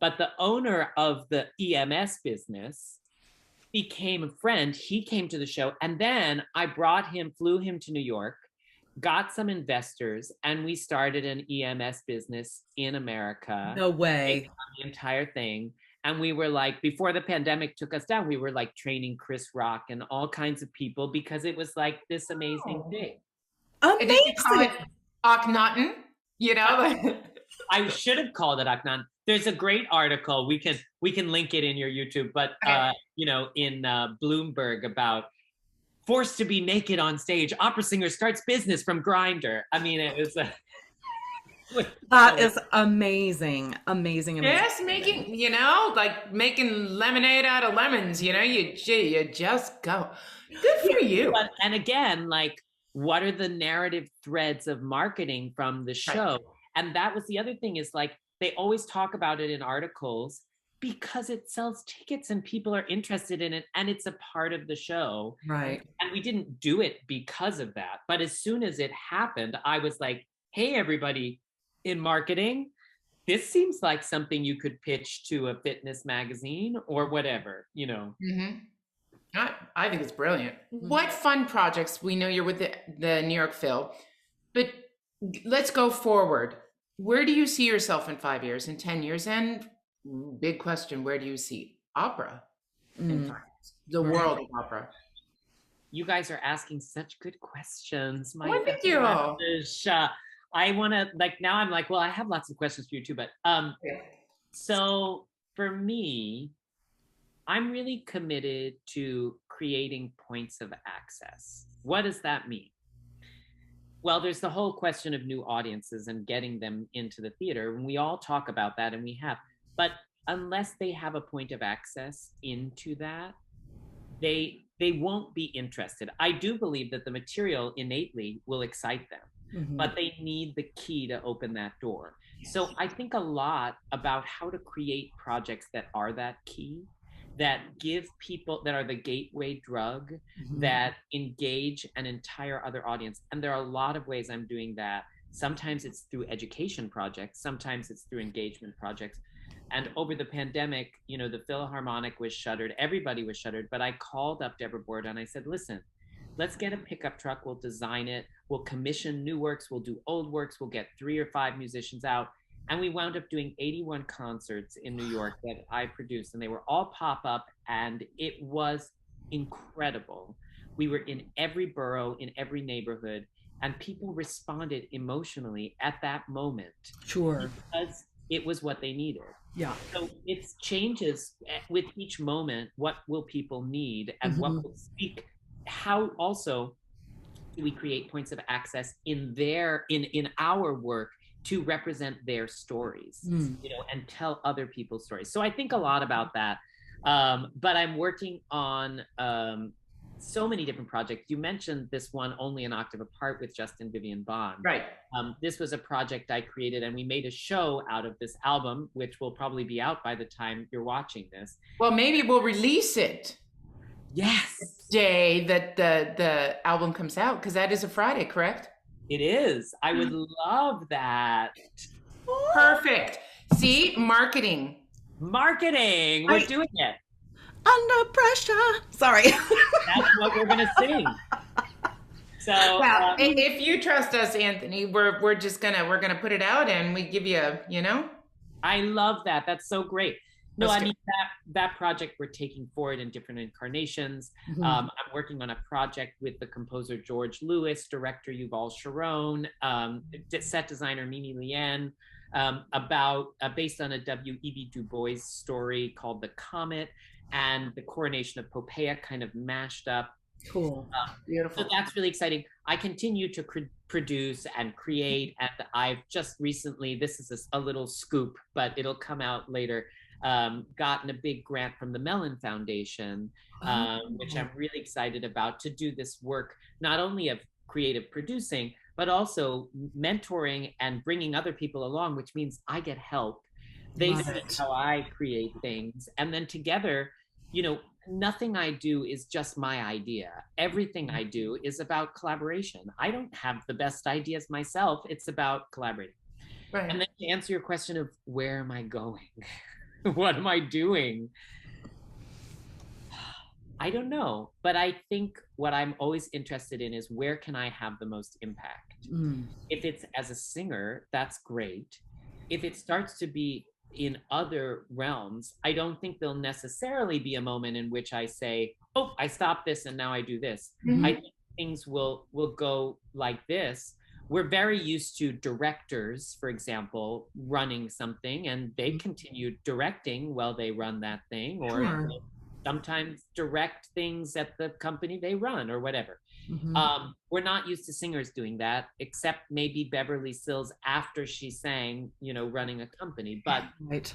but the owner of the EMS business became a friend. He came to the show and then I flew him to New York, got some investors, and we started an EMS business in America. No way. The entire thing. And we were like, before the pandemic took us down, we were like training Chris Rock and all kinds of people because it was like this amazing thing. Amazing. Did you call it Akhenaten? I should have called it Akhenaten. There's a great article. We can link it in your YouTube, but in Bloomberg about forced to be naked on stage, opera singer starts business from Grindr. I mean, it was that is amazing. Yes, making lemonade out of lemons. You just go. Good for you. And again, like, what are the narrative threads of marketing from the show? Right. And that was the other thing is like, they always talk about it in articles because it sells tickets and people are interested in it and it's a part of the show. Right. And we didn't do it because of that. But as soon as it happened, I was like, hey, everybody in marketing, this seems like something you could pitch to a fitness magazine or whatever, Mm-hmm. I think it's brilliant. Mm-hmm. What fun projects? We know you're with the New York Phil, but let's go forward. Where do you see yourself in 5 years, in 10 years? And big question, where do you see opera in 5 years? The world of opera. You guys are asking such good questions. Thank you. I want to, now I'm like, well, I have lots of questions for you too, but so for me, I'm really committed to creating points of access. What does that mean? Well, there's the whole question of new audiences and getting them into the theater. And we all talk about that, and we have. But unless they have a point of access into that, they won't be interested. I do believe that the material innately will excite them, but they need the key to open that door. So I think a lot about how to create projects that are that key, that give people, that are the gateway drug, that engage an entire other audience. And there are a lot of ways I'm doing that. Sometimes it's through education projects, sometimes it's through engagement projects. And over the pandemic, you know, the Philharmonic was shuttered, everybody was shuttered, but I called up Deborah Borda and I said, listen, let's get a pickup truck, we'll design it, we'll commission new works, we'll do old works, we'll get 3 or 5 musicians out. And we wound up doing 81 concerts in New York that I produced, and they were all pop-up, and it was incredible. We were in every borough, in every neighborhood, and people responded emotionally at that moment. Sure. Because it was what they needed. Yeah. So it changes with each moment. What will people need, and what will speak? How also do we create points of access in our work to represent their stories, you know, and tell other people's stories? So I think a lot about that. But I'm working on so many different projects. You mentioned this one, Only an Octave Apart, with Justin Vivian Bond. Right. This was a project I created, and we made a show out of this album, which will probably be out by the time you're watching this. Well, maybe we'll release it. Yes. The day that the album comes out, because that is a Friday, correct? It is. I would love that. Perfect. See, marketing. We're doing it. Under pressure. Sorry. That's what we're gonna sing. So, well, if you trust us, Anthony, we're gonna put it out, and we give you, you know. I love that. That's so great. No, I mean that project we're taking forward in different incarnations. I'm working on a project with the composer George Lewis, director Yuval Sharon, set designer Mimi Lien, about based on a W.E.B. Du Bois story called The Comet, and the coronation of Poppaea kind of mashed up. Cool. Beautiful. So that's really exciting. I continue to produce and create, and I've just recently, this is a little scoop, but it'll come out later, gotten a big grant from the Mellon Foundation, which I'm really excited about, to do this work, not only of creative producing, but also mentoring and bringing other people along, which means I get help. They see how I create things, and then together, you know, nothing I do is just my idea. Everything I do is about collaboration. I don't have the best ideas myself. It's about collaborating. Right. And then to answer your question of where am I going? What am I doing? I don't know, but I think what I'm always interested in is where can I have the most impact? If it's as a singer, that's great. If it starts to be in other realms, I don't think there'll necessarily be a moment in which I say, oh, I stopped this and now I do this. I think things will go like this. We're very used to directors, for example, running something, and they continue directing while they run that thing, or sometimes direct things at the company they run or whatever. We're not used to singers doing that, except maybe Beverly Sills after she sang, you know, running a company. But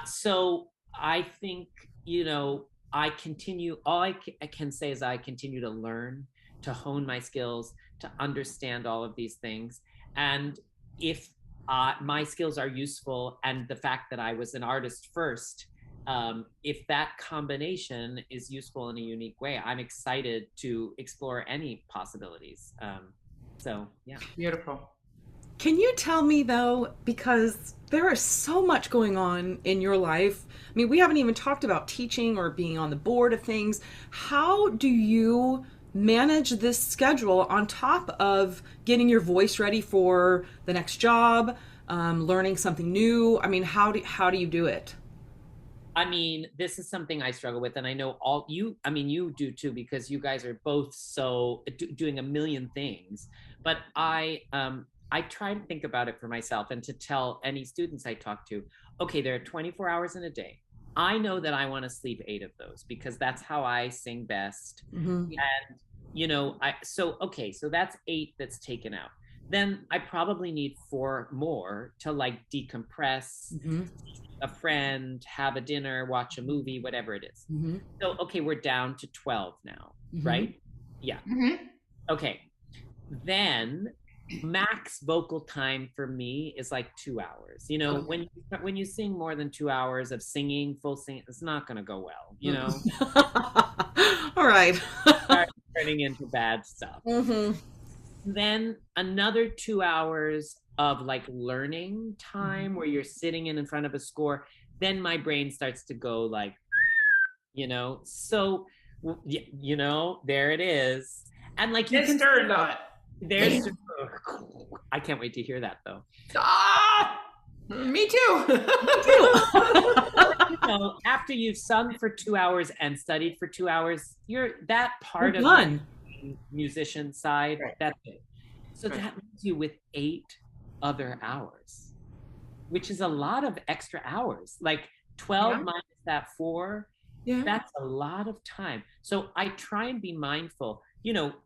so I think, you know, I continue, all I can say is I continue to learn, to hone my skills, to understand all of these things. And if my skills are useful, and the fact that I was an artist first, if that combination is useful in a unique way, I'm excited to explore any possibilities. So, yeah. Beautiful. Can you tell me though, because there is so much going on in your life. I mean, we haven't even talked about teaching or being on the board of things. How do you manage this schedule on top of getting your voice ready for the next job, learning something new? I mean, how do you do it? I mean, this is something I struggle with, and I know you do too, because you guys are both so doing a million things. But I try to think about it for myself, and to tell any students I talk to, okay, there are 24 hours in a day. I know that I want to sleep 8 of those, because that's how I sing best. And so that's 8 that's taken out. Then I probably need 4 more to like decompress, a friend, have a dinner, watch a movie, whatever it is. So, okay, we're down to 12 now, right? Yeah. Okay. Then max vocal time for me is like 2 hours. When you sing more than 2 hours of singing, full singing, it's not going to go well, All right. Start turning into bad stuff. Then another 2 hours of like learning time where you're sitting in front of a score. Then my brain starts to go like, so, there it is. And like you can stir not. There's I can't wait to hear that though. Me too. Me too. After you've sung for 2 hours and studied for 2 hours, you're that part You're of done. the musician side. Right. That's it. So that leaves you with 8 other hours, which is a lot of extra hours. Like 12 minus that 4, that's a lot of time. So I try and be mindful.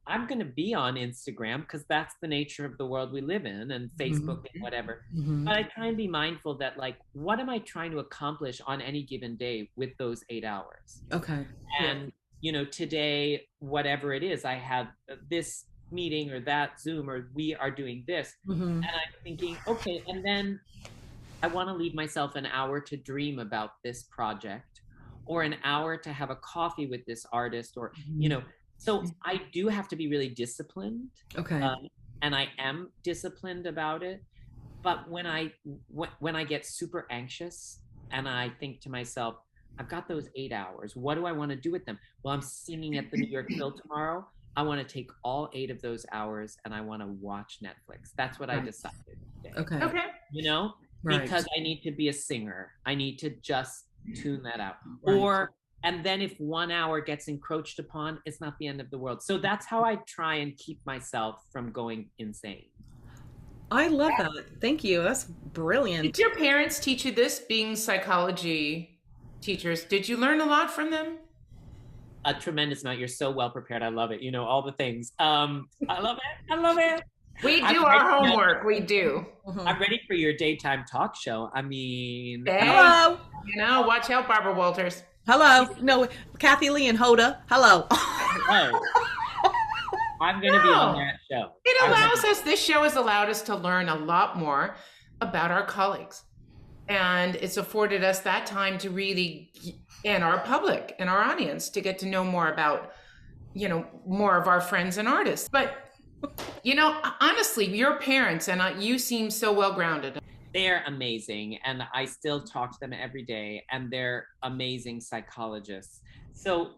I'm going to be on Instagram because that's the nature of the world we live in, and Facebook and whatever. But I try and be mindful that like, what am I trying to accomplish on any given day with those 8 hours? Okay. And, today, whatever it is, I have this meeting or that Zoom, or we are doing this. And I'm thinking, okay, and then I want to leave myself an hour to dream about this project, or an hour to have a coffee with this artist, or, so I do have to be really disciplined. Okay. And I am disciplined about it. But when I get super anxious and I think to myself, I've got those 8 hours, what do I want to do with them? Well, I'm singing at the New York Phil tomorrow. I want to take all 8 of those hours and I want to watch Netflix. That's what I decided today. Okay. Because I need to be a singer. I need to just tune that out. And then if 1 hour gets encroached upon, it's not the end of the world. So that's how I try and keep myself from going insane. I love that. Thank you. That's brilliant. Did your parents teach you this, being psychology teachers? Did you learn a lot from them? A tremendous amount. You're so well prepared. I love it. All the things. I love it. We do our homework. We do. I'm ready for your daytime talk show. I mean, hello. Watch out, Barbara Walters. Hello. No, Kathy Lee and Hoda. Hello. I'm going to be on that show. This show has allowed us to learn a lot more about our colleagues. And it's afforded us that time to really, and our public and our audience, to get to know more about, more of our friends and artists. But, honestly, your parents and you seem so well-grounded. They're amazing. And I still talk to them every day, and they're amazing psychologists. So,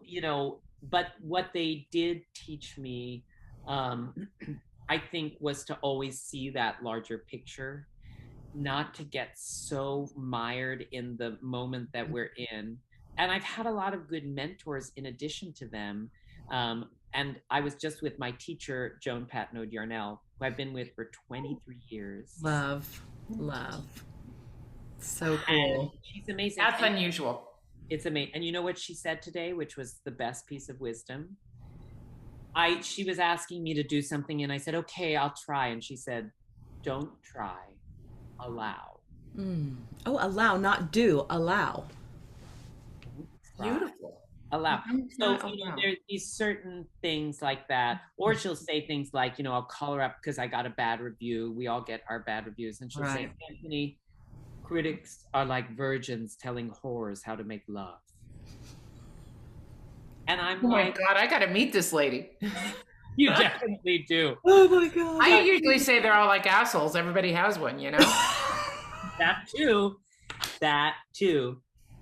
but what they did teach me, I think, was to always see that larger picture, not to get so mired in the moment that we're in. And I've had a lot of good mentors in addition to them. And I was just with my teacher, Joan Patnode Yarnell, who I've been with for 23 years. Love. So cool. And she's amazing. That's unusual. It's amazing. And you know what she said today, which was the best piece of wisdom? She was asking me to do something, and I said, okay, I'll try. And she said, don't try, allow. Oh, allow, not do, allow. Beautiful. Allow. So, there's these certain things like that. Or she'll say things like, I'll call her up because I got a bad review. We all get our bad reviews. And she'll say, Anthony, critics are like virgins telling whores how to make love. And I'm like, my God, I got to meet this lady. You definitely do. Oh my God. I usually say they're all like assholes. Everybody has one, That too.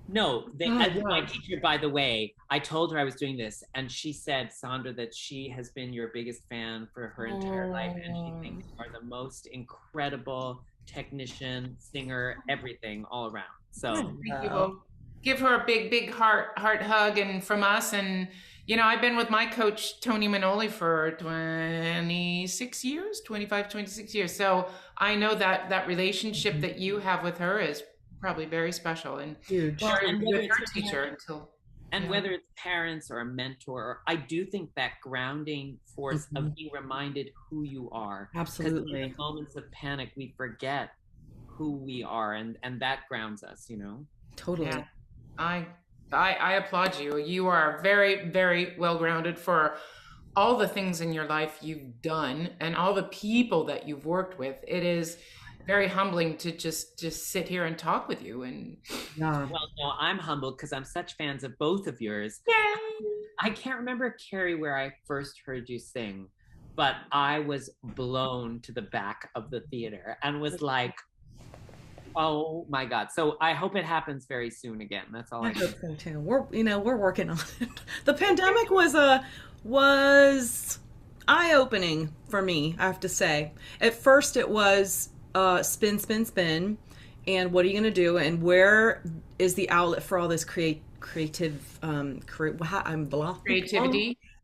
No, my teacher, by the way, I told her I was doing this, and she said, Sandra, that she has been your biggest fan for her entire life, and she thinks you are the most incredible technician, singer, everything all around. So thank you. Well, give her a big heart hug, and from us. And I've been with my coach Tony Manoli for 26 years. So I know that relationship that you have with her is probably very special, and huge. with her teacher until And whether it's parents or a mentor, I do think that grounding force of being reminded who you are. Absolutely. Because in the moments of panic, we forget who we are, and that grounds us, you know? Totally. Yeah. I applaud you. You are very, very well grounded for all the things in your life you've done and all the people that you've worked with. It is very humbling to just sit here and talk with you. And Yeah. Well, no, I'm humbled because I'm such fans of both of yours. Yay! I can't remember, Carrie, where I first heard you sing, but I was blown to the back of the theater and was like, oh my God. So I hope it happens very soon again. That's all I hope so too. We're working on it. The pandemic was eye-opening for me, I have to say. At first it was spin, spin, spin, and what are you going to do, and where is the outlet for all this creativity.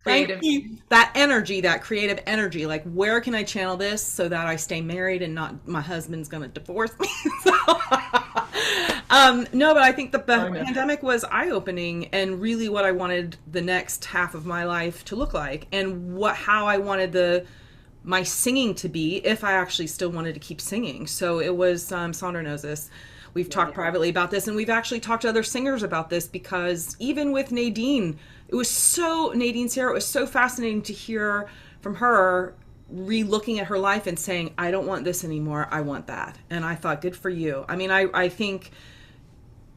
Thank you. That energy, that creative energy, like where can I channel this so that I stay married and not my husband's going to divorce me? No, but I think the pandemic was eye-opening, and really what I wanted the next half of my life to look like, and how I wanted my singing to be, if I actually still wanted to keep singing. So it was, Sandra knows this. We've talked privately about this, and we've actually talked to other singers about this, because even with Nadine Sierra, it was so fascinating to hear from her re-looking at her life and saying, I don't want this anymore, I want that. And I thought, good for you. I mean, I think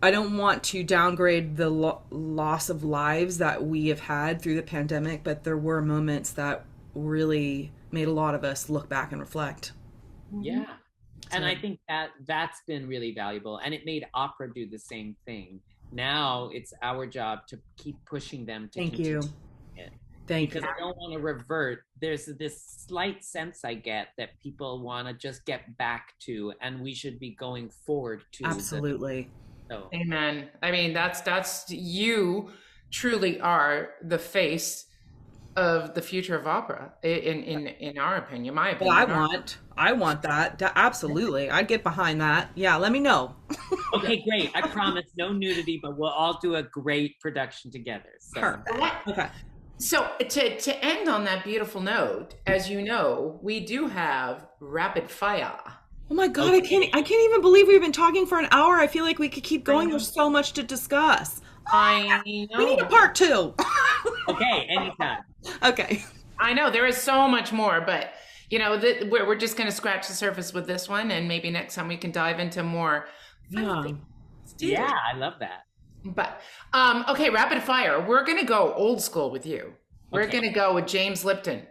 I don't want to downgrade the loss of lives that we have had through the pandemic, but there were moments that really made a lot of us look back and reflect. Yeah. And I think that's been really valuable. And it made opera do the same thing. Now it's our job to keep pushing them to continue it. Thank you. Because I don't want to revert. There's this slight sense I get that people want to just get back to, and we should be going forward to. Absolutely. Amen. I mean, that's you truly are the face of the future of opera, in our opinion, my opinion. Well, I want that. Absolutely. I'd get behind that. Yeah, let me know. Okay, great. I promise no nudity, but we'll all do a great production together. So. Perfect. Okay. So to end on that beautiful note, as you know, we do have rapid fire. Oh my God, okay. I can't even believe we've been talking for an hour. I feel like we could keep going. There's so much to discuss. I know. We need a part 2. Okay, anytime. Okay. I know there is so much more, but we're just going to scratch the surface with this one, and maybe next time we can dive into more. Yeah, I love that. But okay, rapid fire. We're going to go old school with you. We're going to go with James Lipton.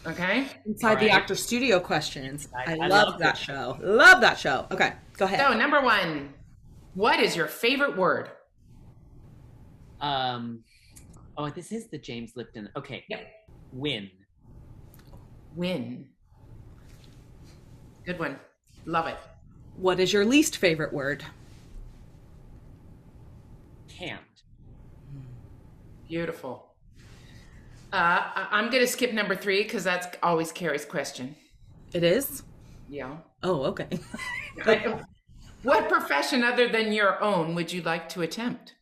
Okay. Inside the Actor Studio questions. I love that show. Love that show. Okay, go ahead. So number 1, what is your favorite word? Oh, this is the James Lipton. Okay. Yep. Win. Good one. Love it. What is your least favorite word? Can't. Beautiful. I'm going to skip number 3 because that's always Carrie's question. It is? Yeah. Oh, okay. What profession other than your own would you like to attempt?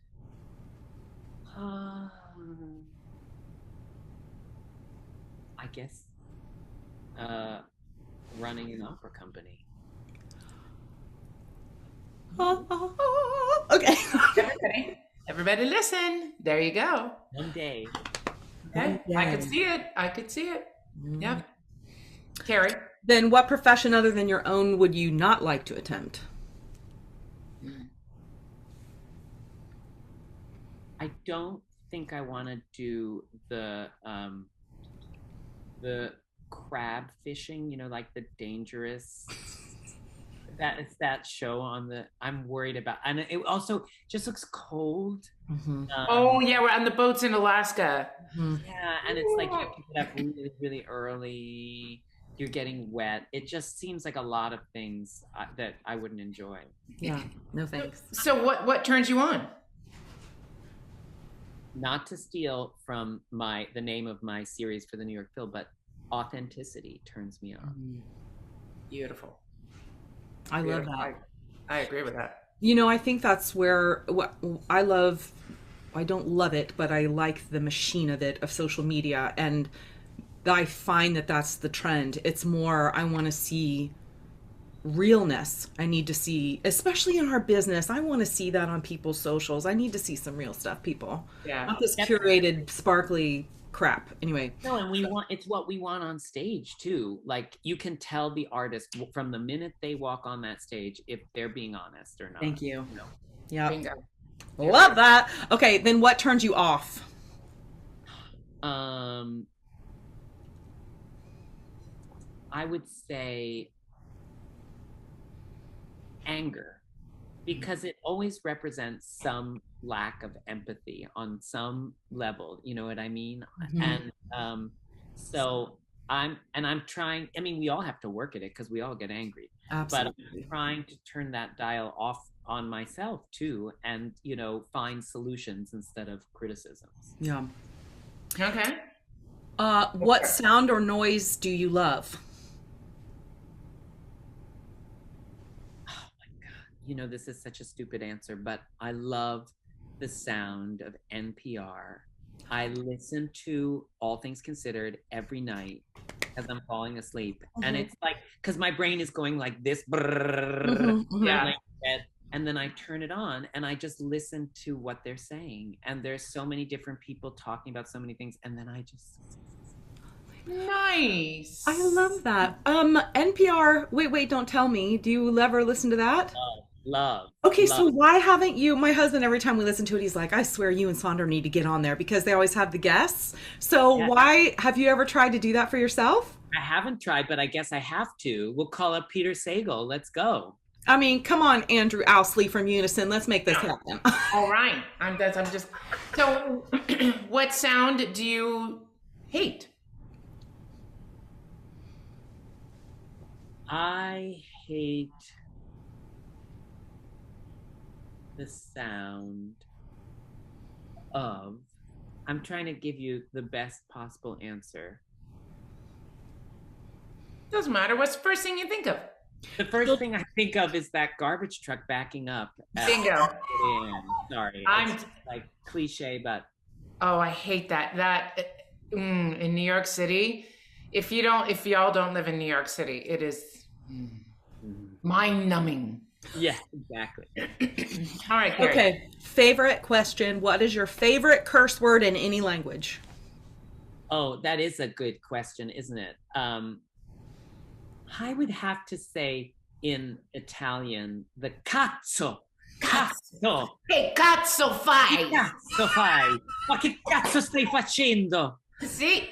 I guess running an opera company. Okay. Everybody listen. There you go. One day. Okay. I could see it. Yep. Carrie? Then what profession other than your own would you not like to attempt? I don't think I want to do the crab fishing, like the dangerous. That show on the. I'm worried about, and it also just looks cold. Mm-hmm. We're on the boats in Alaska. Mm-hmm. Yeah, and it's like you have to get up really, really early. You're getting wet. It just seems like a lot of things that I wouldn't enjoy. Yeah, no thanks. So what turns you on? Not to steal from the name of my series for the New York Phil, but authenticity turns me on. Beautiful. I love that. I agree with that. I think that's where what I love I don't love it, but I like the machine of it, of social media. And I find that that's the trend. It's more, I want to see realness. I need to see, especially in our business, I want to see that on people's socials. I need to see some real stuff, people. Yeah. Not this curated, sparkly crap. Anyway. No, and it's what we want on stage too. Like, you can tell the artist from the minute they walk on that stage if they're being honest or not. Thank you. You know? Yeah. Bingo. Love that. Okay, then what turns you off? I would say anger, because it always represents some lack of empathy on some level, you know what I mean? And so I'm trying, I mean, we all have to work at it because we all get angry. Absolutely. But I'm trying to turn that dial off on myself too, and, you know, find solutions instead of criticisms. Yeah. Okay. What sound or noise do you love? You know, this is such a stupid answer, but I love the sound of NPR. I listen to All Things Considered every night as I'm falling asleep. And it's like, because my brain is going like this, Yeah. and then I turn it on and I just listen to what they're saying. And there's so many different people talking about so many things. And then I just... Nice. I love that. NPR, wait, don't tell me. Do you ever listen to that? Love. Okay, so why haven't you, my husband, every time we listen to it, he's like, I swear you and Sandra need to get on there, because they always have the guests. So why, have you ever tried to do that for yourself? I haven't tried, but I guess I have to. We'll call up Peter Sagal. Let's go. I mean, come on, Andrew Owsley from Unison. Let's make this happen. All right. I'm just, so what sound do you hate? I hate the sound of, I'm trying to give you the best possible answer. Doesn't matter. What's the first thing you think of? The first thing I think of is that garbage truck backing up. Bingo. Sorry. It's like cliche, but. Oh, I hate that. In New York City, if y'all don't live in New York City, it is mind numbing. Yeah, exactly. All right, Carrie. Okay, favorite question. What is your favorite curse word in any language? Oh, that is a good question, isn't it? I would have to say in Italian, the cazzo. Cazzo. Che cazzo fai? Cazzo fai? Ma che cazzo stai facendo? See?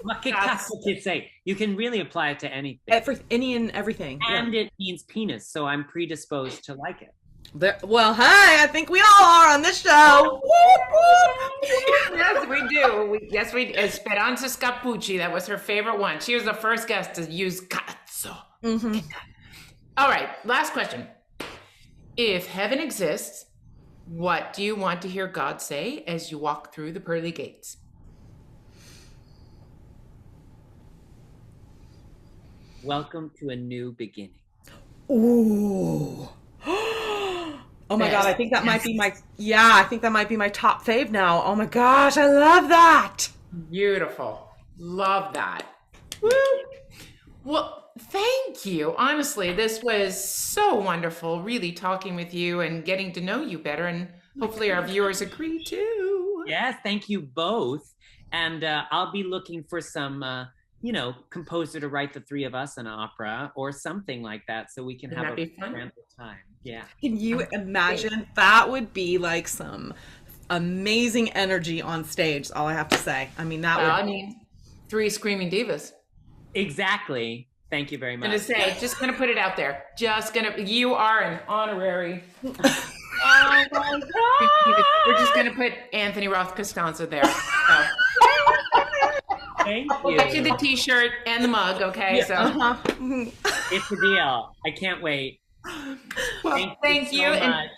Ma che cazzo che sei? You can really apply it to anything. Any and everything. And it means penis, so I'm predisposed to like it. Well, hey, I think we all are on this show. Yes, we do. Yes, we do. Speranza Scapucci, that was her favorite one. She was the first guest to use cazzo. All right, last question. If heaven exists, what do you want to hear God say as you walk through the pearly gates? Welcome to a new beginning. Ooh. Oh my God, I think that might be my top fave now. Oh my gosh, I love that. Beautiful. Love that. Woo. Well, thank you. Honestly, this was so wonderful, really talking with you and getting to know you better. And hopefully our viewers agree too. Yes, thank you both. And I'll be looking for some, composer to write the three of us an opera or something like that, so we can have a grand time. Yeah. Can you imagine? That would be like some amazing energy on stage. All I have to say. I mean, three screaming divas. Exactly. Thank you very much. Just gonna put it out there. You are an honorary. Oh my God. We're just gonna put Anthony Roth Costanzo there. So. Thank you. We'll get you the t-shirt and the mug, okay? Yeah. So it's a deal. I can't wait. Well, thank you so much.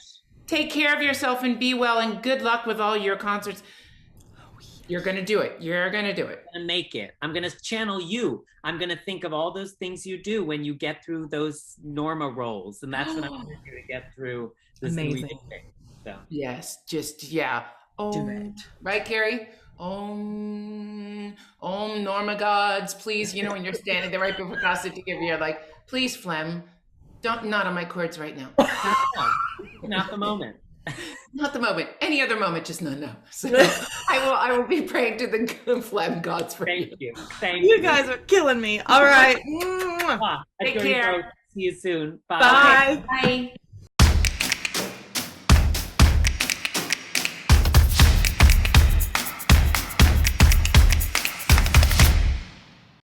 Take care of yourself and be well, and good luck with all your concerts. You're going to do it. You're going to do it. I'm going to make it. I'm going to channel you. I'm going to think of all those things you do when you get through those Norma roles. And that's what I'm going to do to get through this. Amazing. So. Yes. Do it. Right, Carrie? Om, Norma gods, please, you know, when you're standing there right before Casa, you're like, please, phlegm, not on my chords right now. Not the moment. Not the moment. Any other moment, just no. So I will be praying to the phlegm gods for you. Thank you. Thank you. You guys are killing me. All right. Take care. See you soon. Bye. Bye.